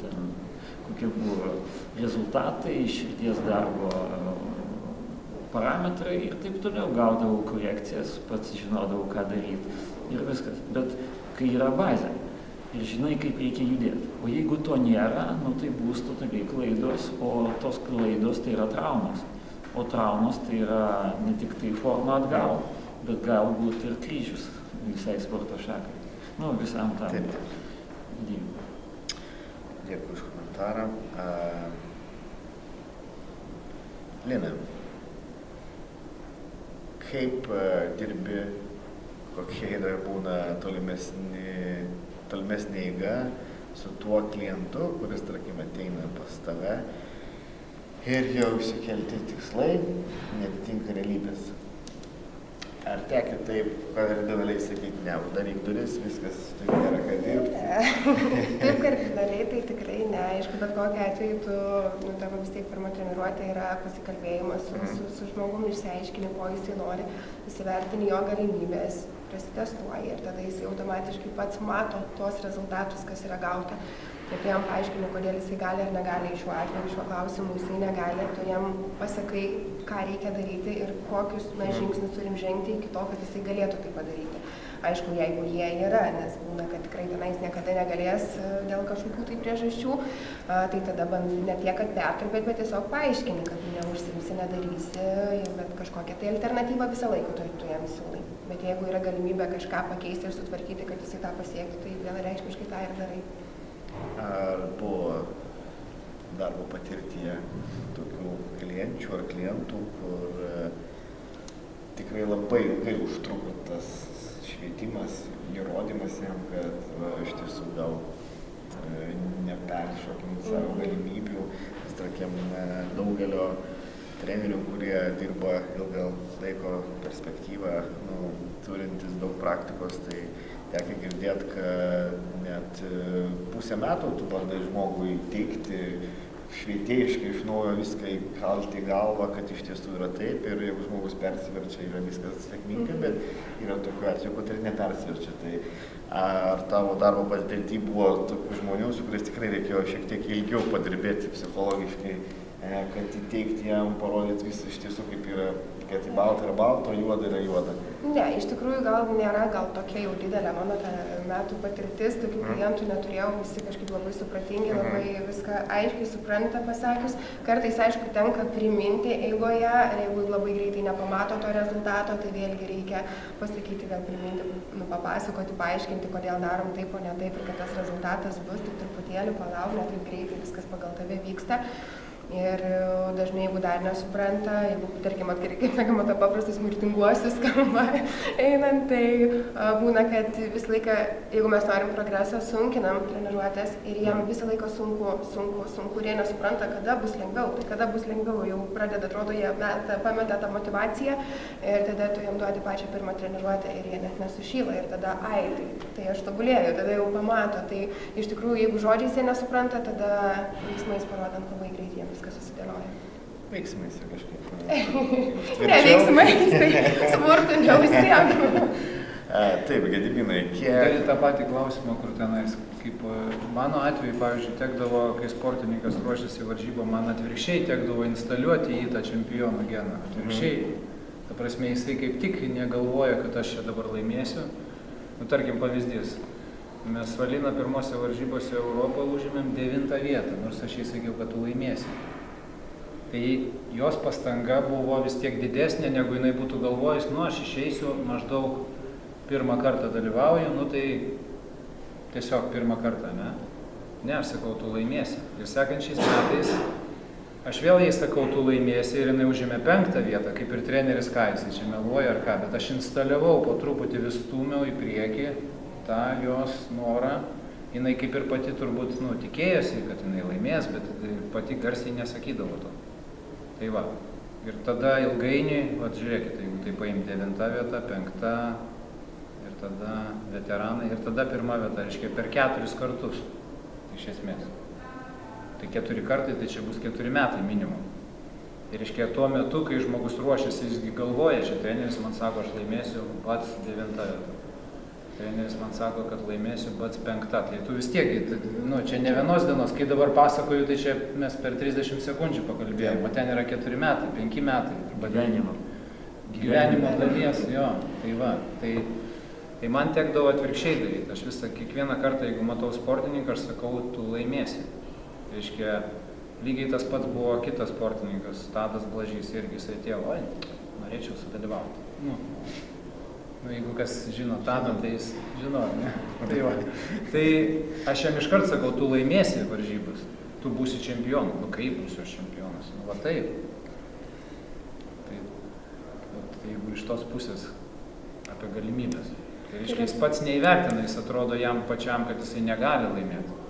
rezultatai, širdies darbo parametrai ir taip toliau, gaudavau korekcijas, pats žinodavau, ką daryti ir viskas. Bet kai yra bazė ir žinai, kaip reikia judėti, o jeigu to nėra, tai bus totaliai klaidos, o tos klaidos tai yra traumos. O traumos tai yra ne tik tai forma atgal, bet galbūt ir kryžius visai sporto šakai. Visam tam. Dėkui už komentarą. Lina, kaip dirbi, kokia yra būna tolimesnė eiga su tuo klientu, kuris, tarkim, ateina pas tave ir jau išsikelti tikslai neatitinka realybės? Ar tekia taip, kardinaliai sakyti, ne, uždaryk duris, viskas, tai nėra ką dirbti? Taip kardinaliai tai tikrai ne. Aišku, bet kokiu atveju tavo vis tiek pirma treniruotė yra pasikalbėjimas su žmogumi, išsiaiškini, ko jisai nori, įsivertini jo galimybės, prasitestuoji ir tada jisai automatiškai pats mato tuos rezultatus, kas yra gauta. Taip jam paaiškini, kodėl jisai gali ar negali šiuo atveju, šiuo klausimu jisai negali, tu jam pasakai, ką reikia daryti ir kokius žingsnius turim žengti iki to, kad jisai galėtų tai padaryti. Aišku, jeigu jie yra, nes būna, kad tikrai tenais niekada negalės dėl kažkokių tai priežasčių, tai tada ne tiek, kad perkalbėt, bet tiesiog paaiškini, kad neužsimsi, nedarysi, bet kažkokią tai alternatyvą visą laiką tu jam siūlai. Bet jeigu yra galimybė kažką pakeisti ir sutvarkyti, kad jisai tą pasiektų, tai vienareikšmiškai tą ir darai. Ar buvo darbo patirtyje tokių klienčių ar klientų, kur tikrai labai ilgai užtruko tas švietimas, įrodymas jam, kad iš tiesų gal neperšokim savo galimybių, vis tarkim daugelio trenerių, kurie dirba ilgą laiko perspektyvą, turintis daug praktikos, tai tekia girdėti, kad net pusę metų tu bandai žmogui teikti švietėjiškai iš naujo viską įkalti į galvą, kad iš tiesų yra taip ir jeigu žmogus persiverčia, yra viskas sėkminga, bet yra tokių atvejų, kad ir nepersiverčia. Tai ar tavo darbo patirty buvo tokių žmonių, su kuriais tikrai reikėjo šiek tiek ilgiau padirbėti psichologiškai, kad įteikti jam, parodyti visą iš tiesų, kaip yra, kad į baltą yra balta, o juoda yra juoda? Ne, iš tikrųjų gal nėra tokia jau didelė mano metų patirtis, tokių klientų neturėjau, visi kažkaip labai supratingi, labai viską aiškiai supranta pasakius. Kartais, aišku, tenka priminti eigoje, jeigu labai greitai nepamato to rezultato, tai vėlgi reikia pasakyti, vėl priminti, papasakoti, paaiškinti, kodėl darom taip, o ne taip, ir kad tas rezultatas bus, tik truputėlį palauk, ne taip greitai viskas pagal tave vyksta. Ir dažnai, jeigu dar nesupranta, jeigu, tarkim, kaip sakoma, tą paprastus mirtinguosius skamba einant, tai būna, kad visą laiką, jeigu mes norim progresą, sunkinam treniruotės ir jiem visą laiką sunku, ir jie nesupranta, kada bus lengviau. Tai kada bus lengviau, jau pradeda, atrodo, jie pameta tą motyvaciją ir tada tu jiem duodi pačią pirmą treniruotę ir jie net nesušyla ir tada, tai aš tobulėju, tada jau pamato. Tai iš tikrųjų, jeigu žodžiais jie nesupranta, tada veiksmais parodant labai greit jiems viskas susidėlioja. Veiksmais ir kažkaip. Ne, veiksmais, tai smurtu neužsiemu. Taip, Gediminai, Dar į kiek... tą patį klausimą, kur tenais, kaip mano atveju, pavyzdžiui, tekdavo, kai sportininkas ruošiasi varžybą, man atvirkščiai tekdavo instaliuoti į tą čempiono geną. Atvirkščiai. Ta prasme, jisai kaip tik negalvoja, kad aš čia dabar laimėsiu. Nu, tarkim, pavyzdys. Mes su Alina pirmose varžybose Europą užėmėm 9 vietą, nors aš jai sakiau, kad tu laimėsi. Tai jos pastanga buvo vis tiek didesnė, negu jinai būtų galvojus, nu, aš išeisiu maždaug pirmą kartą dalyvauju, nu tai tiesiog pirmą kartą, ne? Ne, aš sakau, tu laimėsi. Ir sekančiais metais aš vėl jai sakau, tu laimėsi ir jinai užėmė 5 vietą, kaip ir treneris ką, jisai čia meluoja ar ką, bet aš instaliavau, po truputį vis stūmiau į priekį tą jos norą. Jinai kaip ir pati turbūt, nu, tikėjosi, kad jinai laimės, bet pati garsiai nesakydavo to. Tai va. Ir tada ilgainiui, va, žiūrėkite, jeigu tai paim 9 vietą, 5, ir tada veteranai, ir tada 1 vieta, reiškia per 4 kartus, iš esmės. Tai 4 kartai, tai čia bus 4 metai minimum. Ir reiškia, tuo metu, kai žmogus ruošiasi, jisgi galvoja, čia treneris man sako, aš laimėsiu pats 9 vietą. Treneris man sako, kad laimėsiu pats 5. Tai tu vis tiek, nu, čia ne vienos dienos, kai dabar pasakoju, tai čia mes per 30 sekundžių pakalbėjome, o ten yra 4 metai, 5 metai. Gyvenimo dalies, jo, tai va. Tai man tekdavo atvirkščiai daryti. Aš kiekvieną kartą, jeigu matau sportininką, aš sakau, tu laimėsi. Reiškia, lygiai tas pats buvo kitas sportininkas, Tadas Blažys, irgi jisai atėjo, oi, norėčiau sudalyvauti. Nu, jeigu kas žino Tadą, tai jis žino, ne? Tai va. Tai aš jam iškart sakau, tu laimėsi varžybas, tu būsi čempionu. Nu kaip būsiu aš čempionas? Nu va taip. Tai jeigu iš tos pusės apie galimybės. Tai reiškia, jis pats neįvertina, jis atrodo jam pačiam, kad jisai negali laimėti.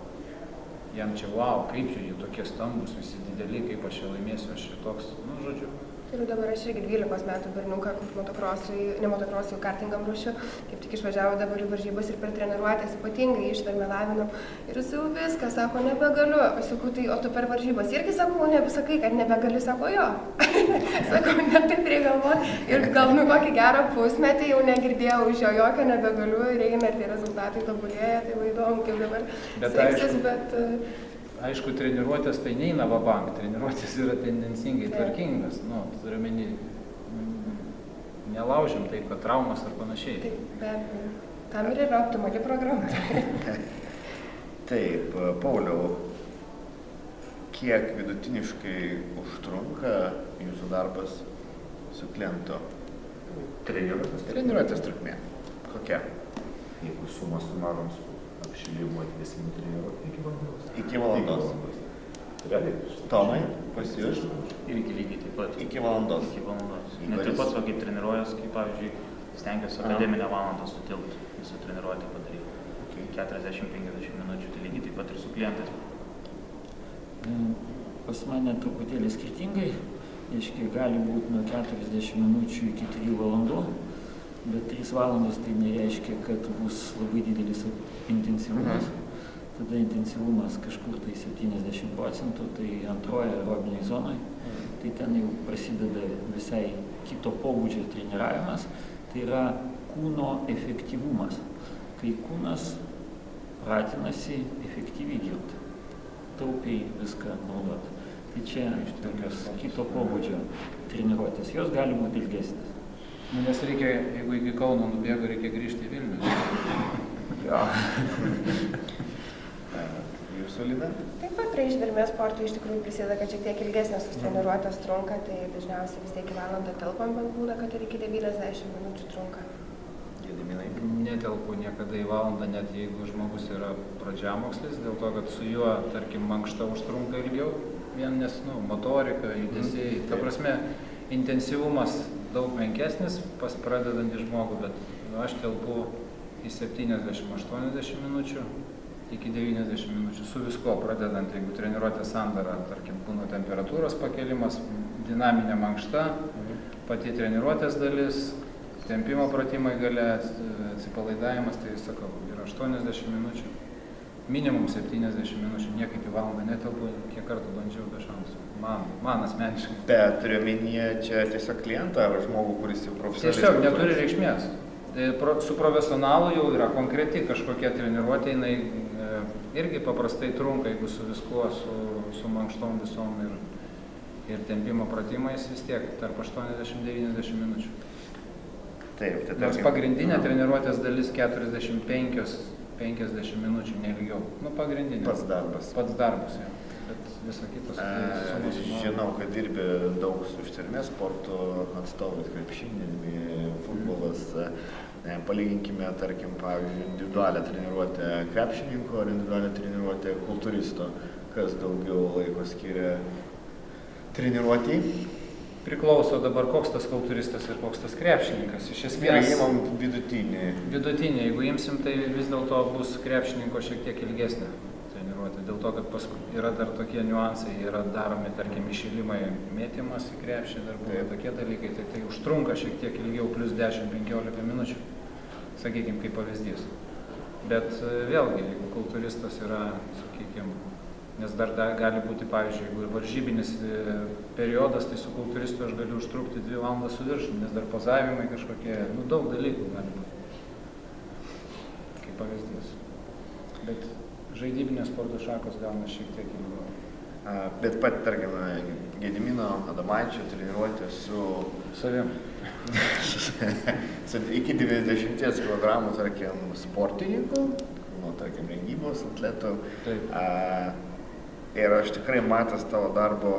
Jam čia, wow, kaip čia jie tokie stambus, visi dideli, kaip aš čia laimėsiu, aš čia toks, nu, žodžiu. Ir dabar aš irgi 12 metų berniuką, kur ne motokrosui, kartingam ruošiu, kaip tik išvažiavo dabar į varžybas ir per treniruotės ypatingai ištvermę lavinau. Ir jis jau viską, sako, nebegaliu. Aš sakau, tai o tu per varžybas irgi sakau, nebesakai, kad nebegali, sako, jo. Sakau, ne taip reikia galvoti. Ir gal nu kokį gerą pusmetį jau negirdėjau iš jo jokio nebegaliu ir eina ir tie rezultatai tobulėja, tai va įdomu, kaip dabar seksis, bet... Aišku, treniruotės tai neina va-bank, treniruotės yra tendencingai tvarkingas, nu, turiu menį, nelaužim taip, kad traumas ar panašiai. Taip, be abejo. Tam ir yra optimali programa. Taip, Pauliau, kiek vidutiniškai užtrunka jūsų darbas su klientu? Treniruotės trukmė. Kokia? Jeigu sumą sumarom su apšilimo atvėsimo treniruotė iki valandos. Iki valandos. Realiai. Tomai, pas jūs? Irgi lygiai taip pat. Iki valandos. Iki valandos. Igoris? Net ir pats, va, kaip treniruojas, kaip pavyzdžiui, stengiuosi akademinę valandą sutilpti, visą treniruotę padaryti. Okay. 40-50 minučių, tai lygiai taip pat ir su klientais. Pas mane truputėlį skirtingai, reiškia, gali būti nuo 40 minučių iki 3 valandų. Bet 3 valandos tai nereiškia, kad bus labai didelis intensyvumas. Tada intensyvumas kažkur tai 70%, tai antroje aerobinėje zonoje. Tai ten jau prasideda visai kito pobūdžio treniravimas. Tai yra kūno efektyvumas. Kai kūnas pratinasi efektyviai dirbti, taupiai viską naudoti. Tai čia tokios kito pobūdžio treniruotės. Jos gali būti ilgesnės. Nu, nes reikia, jeigu iki Kauno nubėgo, reikia grįžti į Vilnių. Jo. Jūsų Lina? Taip pat prie ištvermės sportų iš tikrųjų prisideda, kad šiek tiek ilgesnės treniruotės trunka, tai dažniausiai vis tiek į valandą telpam, bet būna, kad ir iki 90 minučių trunka. Gediminai? Netelpu niekada į valandą, net jeigu žmogus yra pradžiamokslis, dėl to, kad su juo, tarkim, mankšta užtrunka ilgiau, vien nes, nu, motorika, judesiai, ta prasme, intensyvumas daug menkesnis pas pradedantį žmogų, bet aš telpu į 70-80 minučių iki 90 minučių su visko pradedant, jeigu treniruotės sandara, tarkim, kūno temperatūros pakelimas, dinaminė mankšta, pati treniruotės dalis, tempimo pratimai gale, atsipalaidavimas, tai sakau, yra 80 minučių, minimum 70 minučių, niekaip į valandą netelpu, kiek kartų bandžiau be šansų. Man asmeniškai. Bet turiu omenyje čia tiesiog klientą ar žmogų, kuris jau profesionaliai. Tiesiog neturi reikšmės. Su profesionalu jau yra konkreti kažkokia treniruotė, jinai irgi paprastai trunka, jeigu su viskuo, su mankštom visom ir tempimo pratimais vis tiek tarp 80-90 minučių. Taip, tai Nors pagrindinė treniruotės dalis 45-50 minučių, neilgiau. Nu, pagrindinė. Pats darbas. Pats darbas, jau. Bet visa kitas. Žinau, kad dirbi daug su ištvermės sporto atstovais, krepšinį, futbolas. Palyginkime, tarkim, pavyzdžiui, individualią treniruotę krepšininko ar individualią treniruotę kultūristo. Kas daugiau laiko skiria treniruotei? Priklauso dabar, koks tas kultūristas ir koks tas krepšininkas. Iš esmės, Imam vidutinį. Vidutinė, jeigu imsim, tai vis dėlto bus krepšininko šiek tiek ilgesnė treniruotė. Dėl to, kad paskui yra dar tokie niuansai, yra daromi, tarkim, išėlimai, mėtymas į krepšį, dar buvo tokie dalykai, tai užtrunka šiek tiek ilgiau, plus 10-15 minučių, sakykime, kaip pavyzdys. Bet vėlgi, jeigu kultūristas yra, sakykime, nes dar gali būti, pavyzdžiui, jeigu varžybinis periodas, tai su kultūristu aš galiu užtrukti 2 valandas su viršum, nes dar pozavimai kažkokie, daug dalykų gali būti, kaip pavyzdys. Bet žaidybinės sporto šakos gauna šiek tiek ilgiau. Bet pat, tarkim, Gedimino Adomaičio treniruotė su savim. Iki 90 kg, tarkim, sportininkų, tarkim, rengybos, atletų. Ir aš tikrai matęs tavo darbo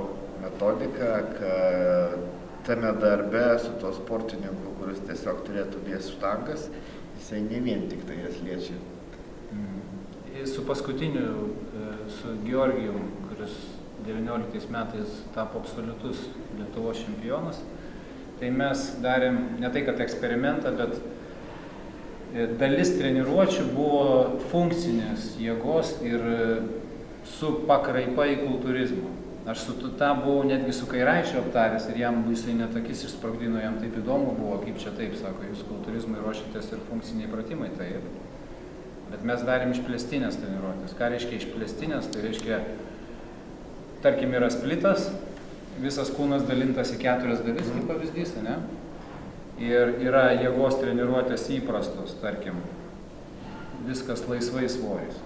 metodiką, kad tame darbe su tuo sportininku, kuris tiesiog turėtų liesti štangas, jisai ne vien tik tai jas liečia. Su paskutiniu, su Georgijum, kuris 19 metais tapo absoliutus Lietuvos čempionas, tai mes darėm ne tai, kad eksperimentą, bet dalis treniruočių buvo funkcinės jėgos ir su pakraipa į kultūrizmą. Aš su tą buvau netgi su Kairaičiu aptaręs ir jam jisai net akis išsprogdino, jam taip įdomu buvo, kaip čia taip, sako, jūs kultūrizmui ruošitės ir funkciniai pratimai, taip. Bet mes darėm išplėstinės treniruotės. Ką reiškia išplėstinės? Tai reiškia, tarkim, yra splitas, visas kūnas dalintas į 4 dalis, kaip pavyzdys, ne? Ir yra jėgos treniruotės įprastos, tarkim, viskas laisvai svoris.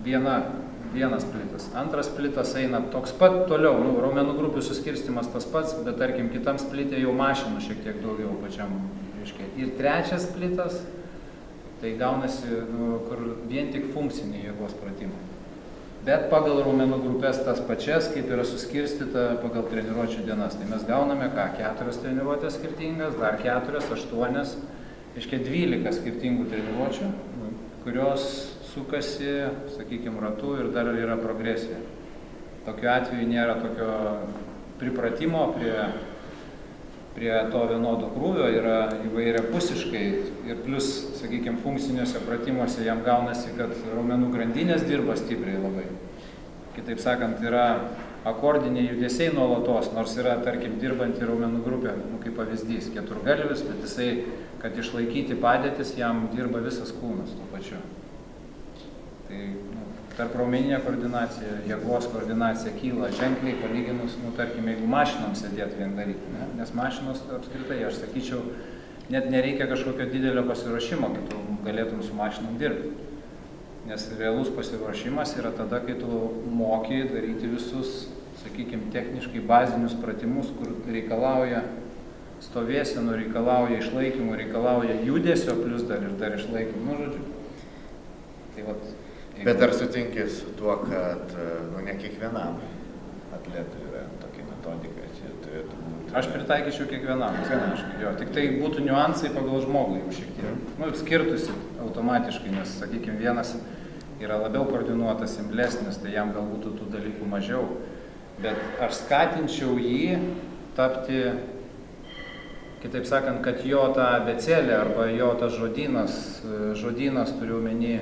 Vienas splitas. Antras splitas eina toks pat toliau, raumenų grupių suskirstimas tas pats, bet tarkim, kitam splitė jau mašinų šiek tiek daugiau pačiam, reiškia. Ir trečias splitas, tai gaunasi, kur vien tik funkciniai jėgos pratimai. Bet pagal raumenų grupės tas pačias, kaip yra suskirstyta pagal treniruočių dienas. Tai mes gauname ką? 4 treniruotės skirtingas, dar 4, 8, reiškia 12 skirtingų treniruočių, kurios sukasi, sakykime, ratu ir dar yra progresija. Tokiu atveju nėra tokio pripratimo prie to vienodo krūvio, yra įvairiapusiškai ir plus, sakykime, funkciniuose pratimuose jam gaunasi, kad raumenų grandinės dirba stipriai labai. Kitaip sakant, yra akordiniai judesiai nuolatos, nors yra, tarkim, dirbanti raumenų grupė, kaip pavyzdys, keturgalvis, bet jisai, kad išlaikyti padėtis, jam dirba visas kūnas tuo pačiu. Tai tarp raumeninė koordinacija, jėgos koordinacija kyla ženkliai palyginus, tarkim, jeigu mašinom sėdėt vien daryti, ne? Nes mašinos apskritai, aš sakyčiau, net nereikia kažkokio didelio pasiruošimo, kad tu galėtum su mašinom dirbti. Nes realus pasiruošimas yra tada, kai tu moki daryti visus, sakykime, techniškai bazinius pratimus, kur reikalauja stovėsenų, reikalauja išlaikymų, reikalauja judesio, plus dar išlaikymų, žodžiu. Tai vat, Bet ar sutinki su tuo, kad ne kiekvienam atletui yra tokia metodika, čia turėtų būti? Aš pritaikyčiau kiekvienam, jo, tik tai būtų niuansai pagal žmogų jau šiek tiek. Skirtusi automatiškai, nes, sakykime, vienas yra labiau koordinuotas, imlesnis, tai jam gal būtų tų dalykų mažiau. Bet aš skatinčiau jį tapti, kitaip sakant, kad jo ta abėcėlė arba jo tas žodynas turiu omeny,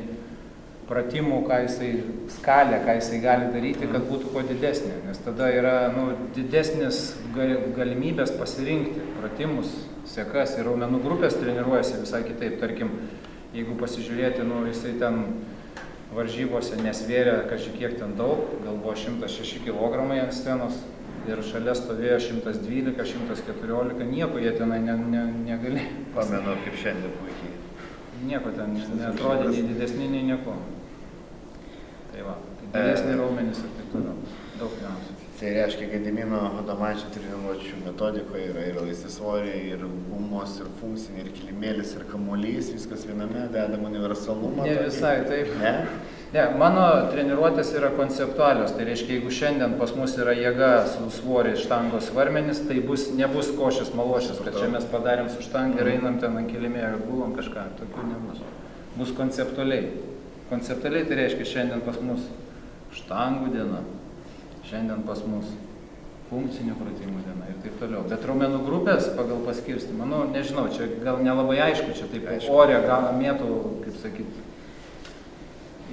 pratimų, ką jisai skalė, ką jisai gali daryti, kad būtų kuo didesnė. Nes tada yra didesnis galimybės pasirinkti pratimus, sekas ir raumenų grupės treniruojasi visai kitaip. Tarkim, jeigu pasižiūrėti, jisai ten varžybose nesvėrė kažkiek ten daug, gal buvo 106 kg ant scenos ir šalia stovėjo 112, 114, nieko jie tenai negali. Pamenu, kaip šiandien puikiai. nieko ten neatrodė nei didesni, nei nieko. Tai va, tai didesni raumenys ir taip toliau. Daug niuansų. Tai reiškia, Gedimino Adomaičio treniruočių metodikoje yra ir laisvi svoriai, ir gumos, ir funkciniai, ir kilimėlis, ir kamuolys, viskas viename, dedam universalumą. Ne visai taip. Ne? Ne, mano treniruotės yra konceptualios, tai reiškia, jeigu šiandien pas mus yra jėga su svoriais štangos svarmenis, tai nebus košės malošės, kad čia mes padarėm su štangą ir einam ten ant kilimėlio, gulom kažką, tokių nebus. Bus konceptualiai. Konceptualiai tai reiškia, šiandien pas mus štangų diena, šiandien pas mus funkcinių pratimų diena ir taip toliau. Bet raumenų grupės pagal paskirstimą, nu nežinau, čia gal nelabai aišku, čia taip ore gal mėtų, kaip sakyti,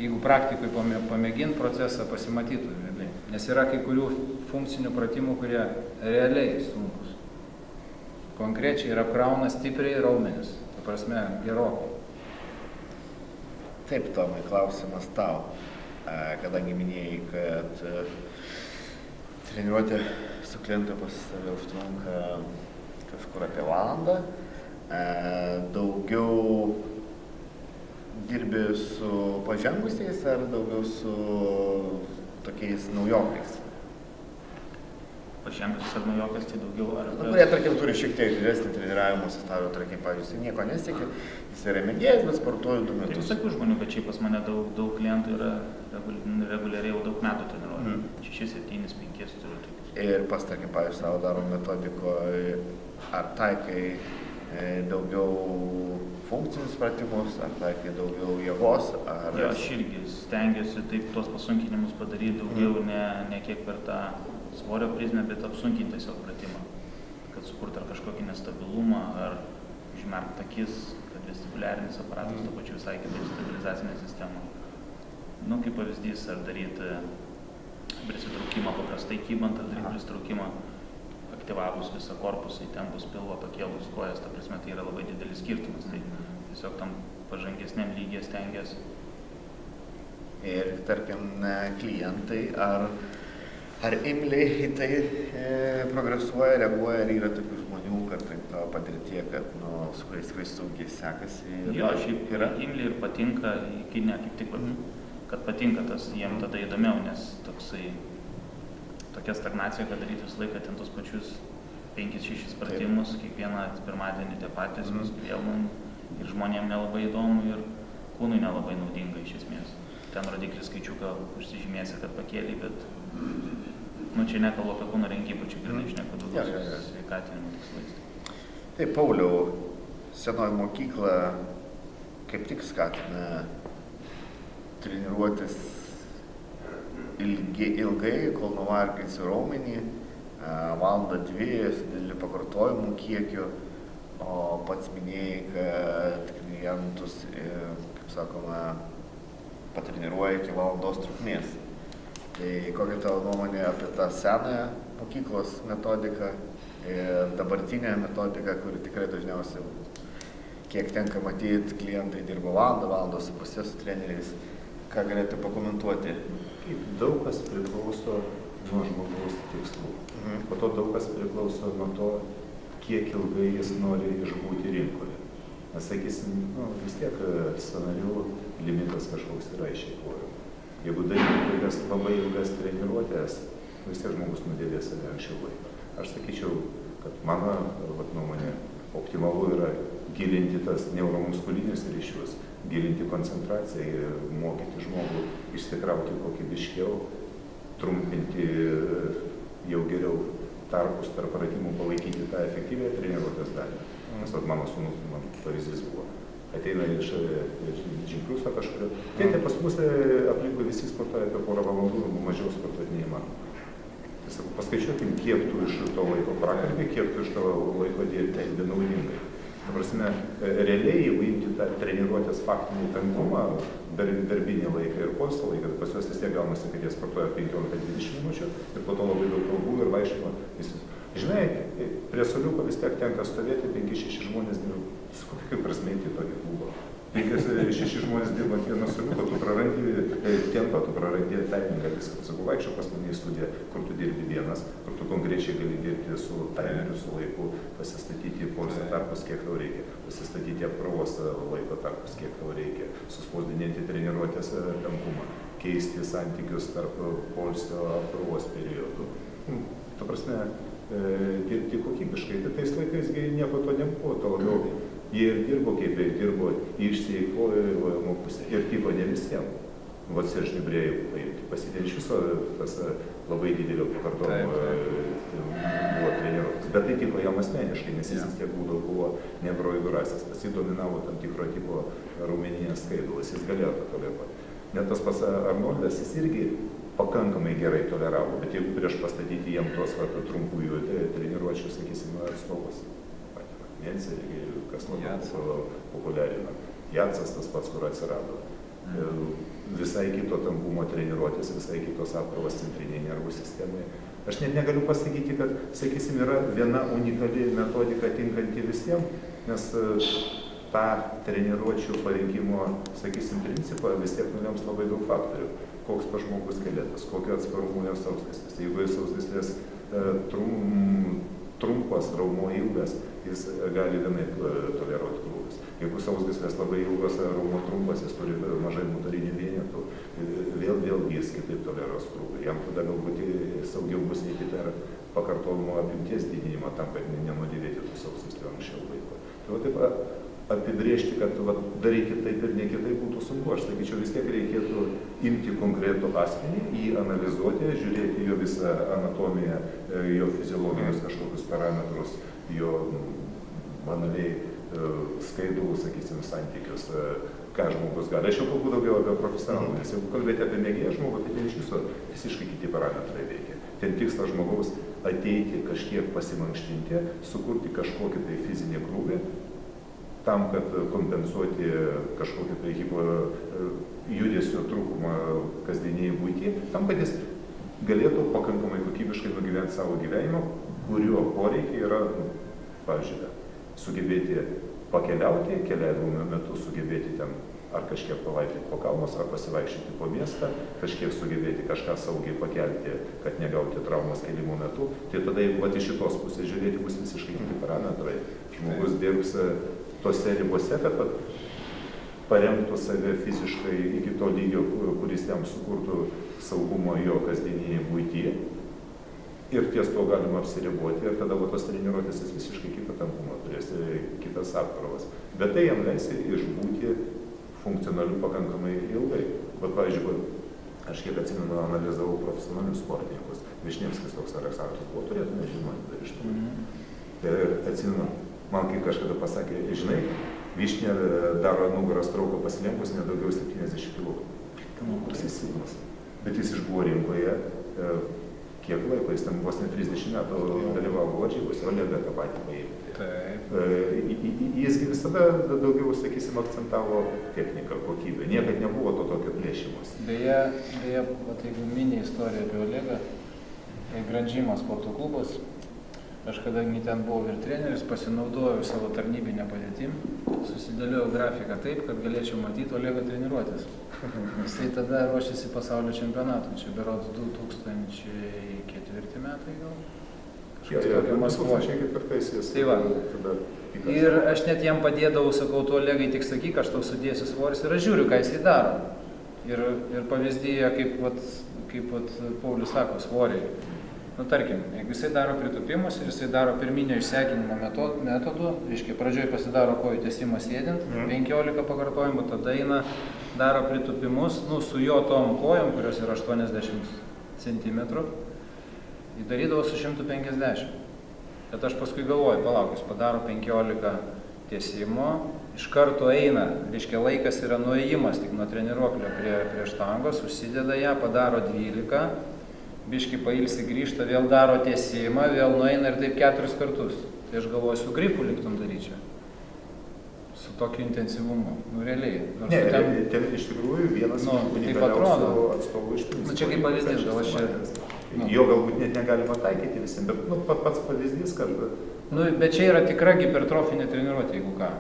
jeigu praktikui pamėgint procesą pasimatytų realiai. Nes yra kai kurių funkcinių pratimų, kurie realiai sunkus. Konkrečiai ir apkrauna stipriai raumenis. Ta prasme, gerokai. Taip, Tomai, klausimas tau. Kadangi minėjai, kad treniruotė su klientu pas tave užtrunka kažkur apie valandą, daugiau dirbi su pažengusiais ar daugiau su tokiais naujokais? Pažengusiais ar naujokais tai daugiau ar... Kurie, tarkim, turi šiek tiek didesnį treniravimo sąstatų, tarkim, pavyzdžiui, jis nieko nesiekia, jis yra mėgėjas, bet sportuoja 2 metus. Tai visokių žmonių, bet šiaip pas mane daug klientų yra reguliariai jau daug metų treniruoja. 6, 7, 5 turiu tokius. Ir pas, tarkim, pavyzdžiui, savo daro metodikoje, ar taikai daugiau funkcinius pratimus, ar taikai daugiau jėgos, ar... Jo, aš irgi stengiuosi taip tuos pasunkinimus padaryti daugiau, ne kiek per tą svorio prizmę, bet apsunkinti tiesiog pratimą. Kad sukurt ar kažkokį nestabilumą, ar užmerkt akis, kad vestibuliarinis aparatas to pačiu visai kitaip stabilizacinė sistema. Nu, kaip pavyzdys, ar daryti prisitraukimą paprastai kybant, ar daryti prisitraukimą aktyvavus visą korpusą, įtempus pilvą, pakėlus kojas, ta prasme, tai yra labai didelis skirtumas. Tai tiesiog tam pažangesniam lygiai stengiasi. Ir, tarkim, klientai, ar imliai į tai progresuoja, reaguoja, ar yra tokių žmonių, kad taip tavo patirtie, kad su kuriais tikrai sunkiai sekasi? Jo, šiaip yra imliai ir patinka, kaip tik, kad patinka tas jiem tada įdomiau, nes tokia stagnacija, kad daryti visą laiką ten tos pačius 5-6 pratimus, kiekvieną pirmadienį tie patys, vėl man ir žmonėm nelabai įdomu, ir kūnui nelabai naudinga iš esmės. Ten rodiklis skaičiuką užsižymėsi, kad pakėlė, bet čia nekalbu apie kūno rengybą, čia grinai šneku daugiau sveikatinimo tikslais. Taip, Pauliau, senoji mokykla kaip tik skatina treniruotis ilgai, kol nuvarginsi raumenį, valandą 2 su dideliu pakartojimų kiekiu, o pats minėjai, kad klientus, kaip sakoma, patreniruoja iki valandos trukmės. Tai kokia tavo nuomonė apie tą senąją mokyklos metodiką ir dabartinę metodiką, kuri tikrai dažniausiai, kiek tenka matyti, klientai dirba valandą su pusė su treneriais. Ką galėtų pakomentuoti? Daug kas priklauso nuo žmogaus tikslų. Po to daug kas priklauso nuo to, kiek ilgai jis nori išbūti rinkoje. Mes sakysim, vis tiek sąnarių limitas kažkoks yra išeikvojimo. Jeigu daryti tokias labai ilgas treniruotės, vis tiek žmogus nudėvės save anksčiau laiko. Aš sakyčiau, kad mano nuomonė optimalu yra gilinti tas neuromuskulinius ryšius, gilinti koncentraciją ir mokyti žmogų išsikrauti kokybiškiau, trumpinti jau geriau tarpus tarp pratimų, palaikyti tą efektyvią treniruotės dalį. Nes mano sūnus, man pavyzdys buvo, ateina iš Džimpliuso kažkurio. Tėtė, pas mus aplinkui visi sportuoja apie 4 valandų, mažiau sportuoti neįmanoma. Tai sakau, paskaičiuokim, kiek tu iš to laiko prakalbė, kiek tu iš to laiko dirbi naudingai. Ta prasme, realiai, jeigu imti tą treniruotės faktinį tankumą, darbinį laiką ir poilsio laiką, pas juos vis tiek gaunasi, kad jie sportuoja 15-20 minučių ir po to labai daug kalbų ir vaikščiojimo. Žinai, prie suoliuko vis tiek tenka stovėti, 5-6 žmonės dirba. Su kokia prasme į tokį klubą? 5-6 žmonės dirbant vieną suoliuką, tu prarandi tempą, tu prarandi taimininką, viską. Sakau, vaikščiau pas mane į studiją, kur tu dirbi vienas, kur tu konkrečiai gali dirbti su taimeriu, su laiku, pasistatyti poilsio tarpus, kiek tau reikia, pasistatyti apkrovos laiko tarpus, kiek tau reikia, suspausdinėti treniruotės tankumą, keisti santykius tarp poilsio apkrovos periodų. Ta prasme, dirbti kokybiškai, bet tais laikais nieko to nebuvo, to labiau. Jie ir dirbo, kaip jie dirbo, išsieikvojimo pusę ir tiko ne visiems. Vat Seržinį Brėjų paimti, pasidė iš viso tas labai didelio pakartojimo buvo treniruotas. Bet tai tiko jam asmeniškai, nes jis vis tiek buvo nevroivirasis, pas jį dominavo tam tikro tipo raumeninės skaidulas, jis galėjo to toleruoti. Net tas pas Arnoldas, jis irgi pakankamai gerai toleravo, bet jeigu prieš pastatyti jam tuos trumpųjų treniruočių, sakysim, atstovus. Jensė, kas labai populiarino. Jacas tas pats, kur atsirado. Visai kito tankumo treniruotės, visai kitos apkrovos centriniai nervų sistemai. Aš net negaliu pasakyti, kad, sakysim, yra viena unikali metodika tinkanti visiems, nes tą treniruočių parinkimo, sakysim, principą vis tiek nulems labai daug faktorių. Koks pas žmogus skeletas, kokio atsparumo jo sausgyslės. Jeigu jis sausgyslės trumpas, raumuo ilgas, jis gali vienaip toleruoti krūvius. Jeigu sausgyslės labai ilgas, raumuo trumpas, jis turi mažai motorinių vienetų, vėlgi jis kitaip toleruos krūvį. Jam tada galbūt saugiau bus eiti per pakartojimo apimties didinimą tam, kad nenudėvėti tų sausgyslų anksčiau laiko. Tai taip apibrėžti, kad daryti taip ir ne kitaip būtų sunku. Aš sakyčiau, vis tiek reikėtų imti konkretų asmenį, jį analizuoti, žiūrėti jo visą anatomiją, jo fiziologinius kažkokius parametrus, jo banaliai skaidulų, sakysim, santykius, ką žmogus gali. Aš jau kalbu daugiau apie profesionalų, nes jeigu kalbėti apie mėgėją žmogų, tai ten iš viso visiškai kiti parametrai veikia. Ten tikslas žmogaus ateiti kažkiek pasimankštinti, sukurti kažkokį tai fizinį krūvį, tam, kad kompensuoti kažkokį tai judesio trūkumą kasdieniai būti, tam, kad jis galėtų pakankamai kokybiškai nugyventi savo gyvenimą, kurio poreikiai yra, pavyzdžiui, sugebėti pakeliauti, keliavimo metu sugebėti ten ar kažkiek pavaikščioti po kalnus, ar pasivaikščioti po miestą, kažkiek sugebėti kažką saugiai pakelti, kad negauti traumos kelimo metu. Tai tada, jeigu iš šitos pusės žiūrėti, bus visiškai kiti parametrai. Žmogus dirbs tose ribose, kad paremtų save fiziškai iki to lygio, kuris jam sukurtų saugumo jo kasdienėje būtyje. Ir ties to galima apsiriboti ir tada tos treniruotės jis visiškai kitą tampumą turės, kitas apkrovas. Bet tai jam leis išbūti funkcionaliu pakankamai ilgai. Bet, pavyzdžiui, aš kiek atsimenu, analizavau profesionalius sportininkus. Višnievskis toks Aleksandras buvo, turėtume žinoti dar iš to. Ir atsimenu, man kaip kažkada pasakė, žinai, Višnė daro nugaros trauką pasilenkus nedaugiau 70 kg. Koks jis silpnas. Bet jis išbuvo rinkoje kiek laiko, jis ten vos ne 30 metų dalyvavo varžybose, Olegą tą patį paėmė. Jisgi visada daugiau, sakysim, akcentavo techniką, kokybę. Niekad nebuvo to tokio plėšimus. Beje, jeigu mini istoriją apie Olegą, Grandžimo sporto klubas, aš kadangi ten buvau ir treneris, pasinaudojau savo tarnybinę padėtim, susidėliojau grafiką taip, kad galėčiau matyti Olegą treniruotis. Jisai tada ruošėsi pasaulio čempionatui, čia berods 2004 metai gal. Tai va. Ir aš net jam padėdavau, sakau, tu Olegai tik sakyk, aš tau sudėsiu svoris ir aš žiūriu, ką jisai daro. Ir pavyzdyje, kaip Paulius sako, svoriai. Nu, tarkim, jeigu jisai daro pritupimus ir jisai daro pirminio išsekinimo metodu, reiškia, pradžioj pasidaro kojų tiesimą sėdint, 15 pakartojimų, tada eina, daro pritupimus, su jo tom kojom, kurios yra 80 cm, įdarydavo su 150. Bet aš paskui galvoju, palauk, jis padaro 15 tiesimo, iš karto eina, reiškia, laikas yra nuėjimas tik nuo treniruoklio prie štangos, užsideda ją, padaro 12, biški pailsi, grįžta, vėl daro tiesimą, vėl nueina ir taip 4 kartus. Tai aš galvoju, su grifu liktum daryčiau. Su tokiu intensyvumu. Nu, realiai. Ne, ten iš tikrųjų vienas unikaliausių atstovų iš principo. Nu, čia kaip pavyzdys, gal aš čia Jo galbūt net negalima taikyti visiems, bet pats pavyzdys, kad... Nu, bet čia yra tikra hipertrofinė treniruotė, jeigu ką.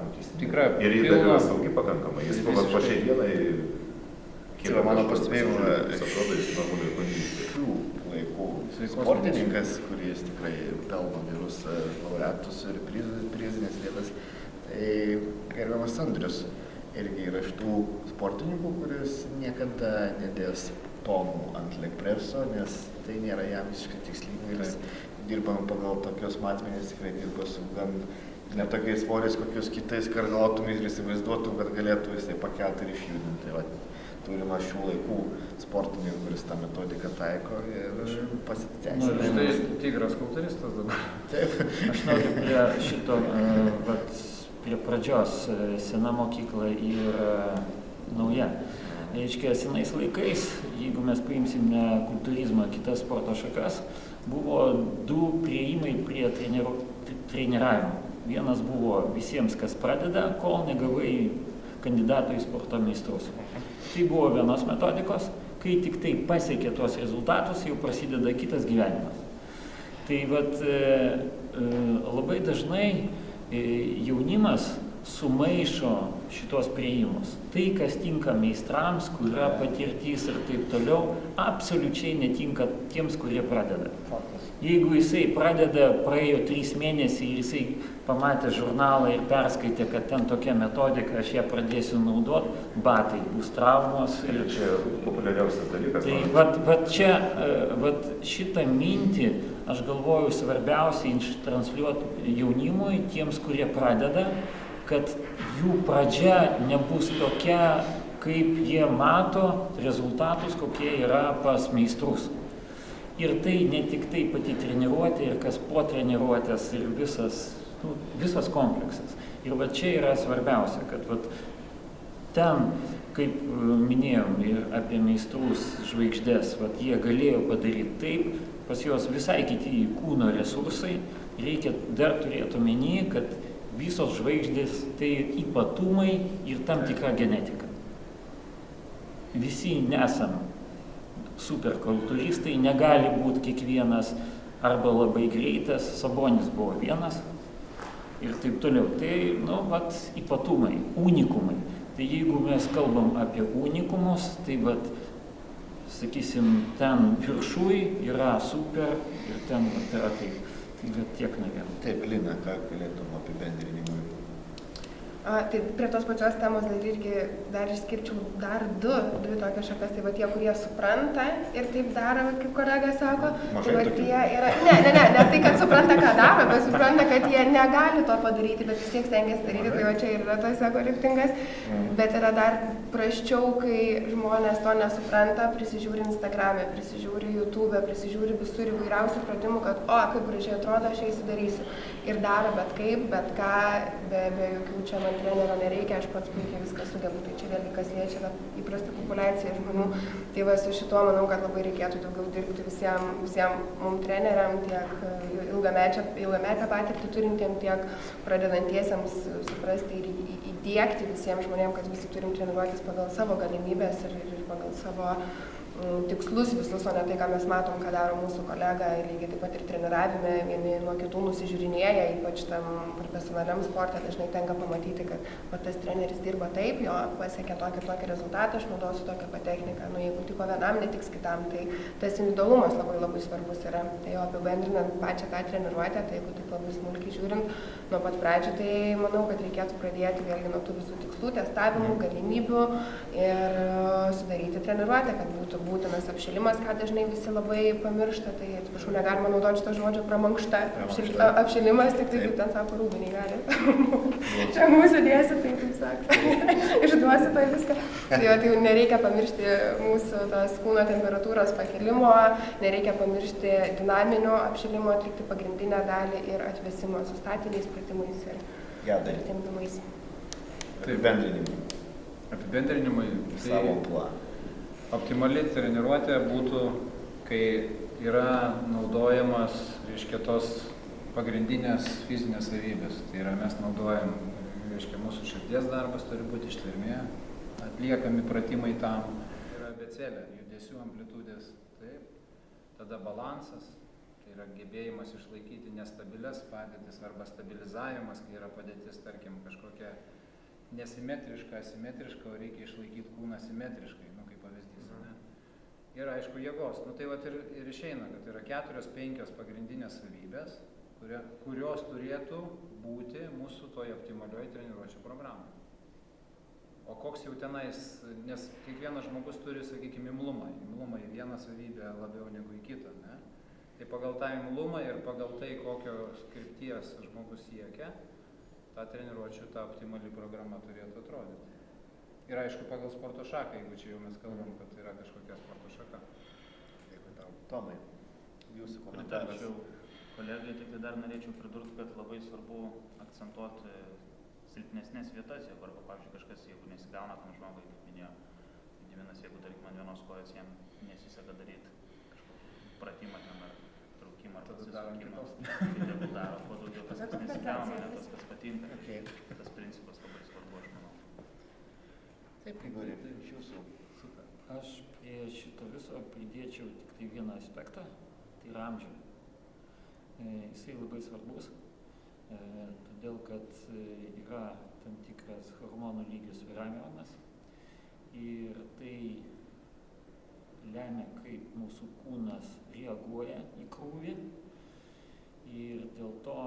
Tikra. Ir jis dar yra saugi pakankamai. Jis po šiai dienai... Tai yra mano pastebėjimu, atrodo, jis normaliai kondicijai. šių laikų sportininkas, kuris tikrai pelno gerus laureatus ir prizinės vietas, tai gerbiamas Andrius irgi yra iš tų sportininkų, kuris niekada nedės tonų ant leg preso, nes tai nėra jam visiškai tikslinga ir jis dirba pagal tokius matmenis, tikrai dirba su gan netokiais svoriais, kokius kitais kargaliotum ir įsivaizduotum, kad galėtų jisai pakelti ir išjudinti. Tai va, turime šių laikų sportininkų, kuris tą metodiką taiko ir pasiteisina. Tai tikras kultūristas dabar. Taip. Aš noriu prie šito, prie pradžios, sena mokykla ir nauja. Reiškia, senais laikais, jeigu mes paimsim ne kultūrizmą, kitas sporto šakas, buvo du prieimai prie treniravimo. Vienas buvo visiems, kas pradeda, kol negavai kandidatų į sporto meistrus. Tai buvo vienos metodikos, kai tik tai pasiekė tuos rezultatus, jau prasideda kitas gyvenimas. Tai vat labai dažnai jaunimas sumaišo šitos priėjimus. Tai, kas tinka meistrams, kur yra patirtis ir taip toliau, absoliučiai netinka tiems, kurie pradeda. Jeigu jisai pradeda, praėjo 3 mėnesiai ir jisai pamatė žurnalą ir perskaitė, kad ten tokia metodika, aš ją pradėsiu naudoti, batai bus traumos. Ir čia populiariausias dalykas. Tai šitą mintį, aš galvoju, svarbiausiai transliuoti jaunimui, tiems, kurie pradeda, kad jų pradžia nebus tokia, kaip jie mato rezultatus, kokie yra pas meistrus. Ir tai ne tik tai pati treniruotė, ir kas po treniruotės, ir visas kompleksas. Ir va čia yra svarbiausia, kad vat ten, kaip minėjom, ir apie meistrus žvaigždės, vat jie galėjo padaryti taip, pas juos visai kiti kūno resursai, reikia dar turėti omeny, kad visos žvaigždės tai ypatumai ir tam tikra genetika. Visi nesam superkultūristai, negali būti kiekvienas arba labai greitas, Sabonis buvo vienas ir taip toliau. Tai, ypatumai, unikumai. Tai jeigu mes kalbam apie unikumus, tai, sakysim, ten viršui yra super ir ten yra taip. Tai tiek norėjau. Taip, Lina, ką galėtum apibendrinimui? Tai prie tos pačios temos dar išskirčiau dar dvi tokias šakas, tai va tie, kurie supranta ir taip daro, kaip kolega sako, tai va tie yra, ne tai, kad supranta, ką daro, bet supranta, kad jie negali to padaryti, bet vis tiek stengiasi daryti, tai va čia ir yra tas ekoriftingas, bet yra dar prasčiau, kai žmonės to nesupranta, prisižiūri Instagram'e, prisižiūri YouTube'e, prisižiūri visur įvairiausių pratimų, kad kaip gražiai atrodo, aš eisiu darysiu. Ir daro bet kaip, bet ką, be jokių čia man trenerio nereikia, aš pats puikiai viską sugebu. Tai čia vėlgi kas liečia įprastą populiaciją žmonių. Tai va su šituo manau, kad labai reikėtų daugiau dirbti visiem mums treneriam, tiek ilgametę patirtį turintiem, tiek pradedantiesiems suprasti ir įdiegti visiems žmonėms, kad visi turim treniruotis pagal savo galimybės ir pagal savo tikslus visus, o ne tai, ką mes matom, ką daro mūsų kolega, ir lygiai taip pat ir treniravime, vieni nuo kitų nusižiūrinėja, ypač tam profesionaliam sporte dažnai tenka pamatyti, kad tas treneris dirba taip, jo pasiekia tokį rezultatą, aš naudosiu tokią pat techniką. Jeigu tiko vienam, netiks kitam, tai tas individualumas labai svarbus yra. Tai jo apibendrinant pačią tą treniruotę, tai jeigu taip labai smulkiai žiūrint nuo pat pradžių, tai manau, kad reikėtų pradėti vėlgi nuo tų visų tikslų, testavimų, galimybių ir sudaryti treniruotę, kad būtų būtinas apšilimas, ką dažnai visi labai pamiršta, tai atsiprašau, negalima naudoti šito žodžio pramankšta. Apšilimas, tik taip, kaip ten sako, rūbiniai gali. Čia mūsų dėsi, tai kaip sako, išduosi tai viską. Tai nereikia pamiršti mūsų tos kūno temperatūros pakilimo, nereikia pamiršti dinaminio apšilimo, atlikti pagrindinę dalį ir atvėsimo su statiniais pratimais ir tempimais. Apibendrinimai. Savo planą. Optimali treniruotė būtų, kai yra naudojamas, tos pagrindinės fizinės savybės. Tai yra mes naudojam, mūsų širdies darbas turi būti ištvermė, atliekami pratimai tam. Yra abėcėlė, judesių amplitudės. Taip. tada balansas, tai yra gebėjimas išlaikyti nestabilias padėtis arba stabilizavimas, kai yra padėtis, tarkim, kažkokia nesimetriška, asimetriška, o reikia išlaikyti kūną simetriškai, nu, kaip pavyzdys. Ne? Ir aišku, jėgos. Nu, tai vat ir išeina, kad yra 4-5 pagrindinės savybės, kurios turėtų būti mūsų toje optimalioje treniruočio programoje. O koks jau tenais, nes kiekvienas žmogus turi, sakykime, imlumą. Imlumą į vieną savybę labiau negu į kitą. Ne? Tai pagal tą imlumą ir pagal tai, kokios krypties žmogus siekia, ta treniruočio, ta optimali programa turėtų atrodyti. Ir aišku, pagal sporto šaką, jeigu čia jau mes kalbam, kad yra kažkokia sporto šaka. Dėkui tau. Tomai, jūsų komentaras. Pritarčiau kolegai, tik dar norėčiau pridurti, kad labai svarbu akcentuoti silpnesnės vietas, jeigu arba, pavyzdžiui, kažkas, jeigu nesigauna tam žmogui, kaip minėjo Gediminas, jeigu, tarkim, ant vienos kojos jam nesiseka daryti kažkokį pratimą ten ar traukimą ar pasisukimą, tai tegu daro kuo daugiau, kas nesigauna, ne tas, kas patinka. Okay. Tas principas labai svarbu, aš manau. Taip, Igorė, iš jūsų. Aš prie šito viso pridėčiau tik tai vieną aspektą, tai yra amžių. Jisai labai svarbus, todėl kad yra tam tikras hormonų lygio svyravimas ir tai lemia, kaip mūsų kūnas reaguoja į krūvį ir dėl to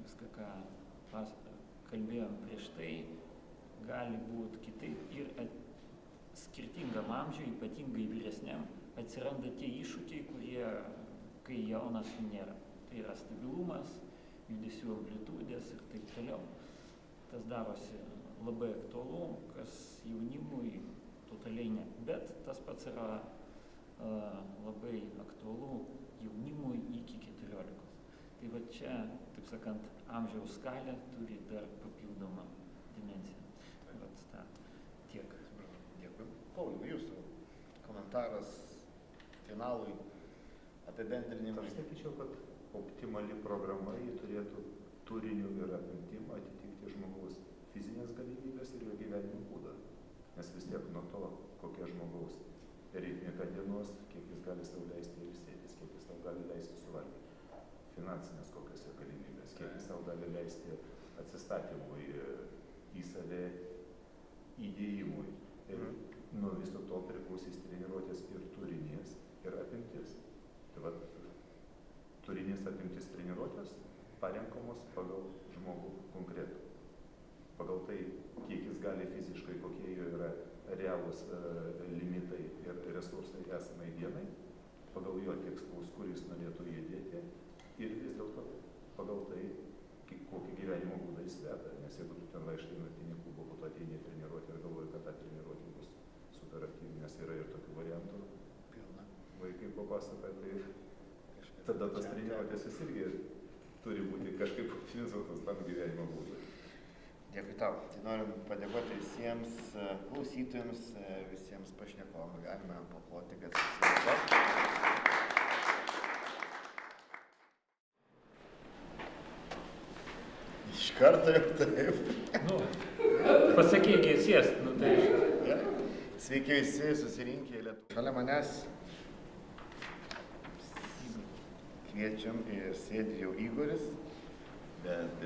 viską, ką kalbėjom prieš tai, gali būti kitaip ir skirtingam amžiui, ypatingai vyresniam, atsiranda tie iššūkiai, kurie, kai jaunas jų nėra. Tai yra stabilumas, judesių amplitudės ir taip toliau. Tas darosi labai aktualu, kas jaunimui totaliai ne. Bet tas pats yra labai aktualu jaunimui iki 14. Tai va čia, taip sakant, amžiaus skalė turi dar papildomą dimensiją. Vat tą tiek. Dėkui. Pauliau, jūsų komentaras finalui, apibendrinimui. Aš sakyčiau, kad optimali programa, ji turėtų turiniu ir apimtim atitikti žmogaus fizinės galimybės ir jo gyvenimo būdą. Nes vis tiek nuo to, kokia žmogaus ritmika dienos, kiek jis gali sau leisti ilsėtis, kiek jis sau gali leisti suvalgyti, finansinės kokios jo galimybės, kiek jis sau gali leisti atsistatymui, į save įdėjimui. Ir nuo viso to priklausys treniruotės ir turinys, ir apimtis. Tai vat, turinys apimtis treniruotės parenkamos pagal žmogų konkretų. Pagal tai, kiek jis gali fiziškai, kokie jo yra realūs limitai ir resursai esamai dienai, pagal jo tikslus, kur jis norėtų judėti ir vis dėlto pagal tai, kokį gyvenimo būdą jis veda. Nes jeigu tu ten vaikštai į naktinį klubą, po to ateini į treniruotę ir galvoji, kad ta treniruotė bus super aktyvi, nes yra ir tokių variantų. Pilna. Vaikai papasakoja, tai tada tas treniruotės jis irgi turi būti kažkaip optimizuotas tam gyvenimo būdui. Dėkui tau. Tai norim padėkoti visiems klausytojams, visiems pašnekovams. Galime paploti, kad susirinko. Iš karto jau taip. Nu, pasakykit, sėst. Nu, tai... Ja. Sveiki visi susirinkę į Lietuvą. Šalia manęs kviečiam ir sėdi jau Igoris, bet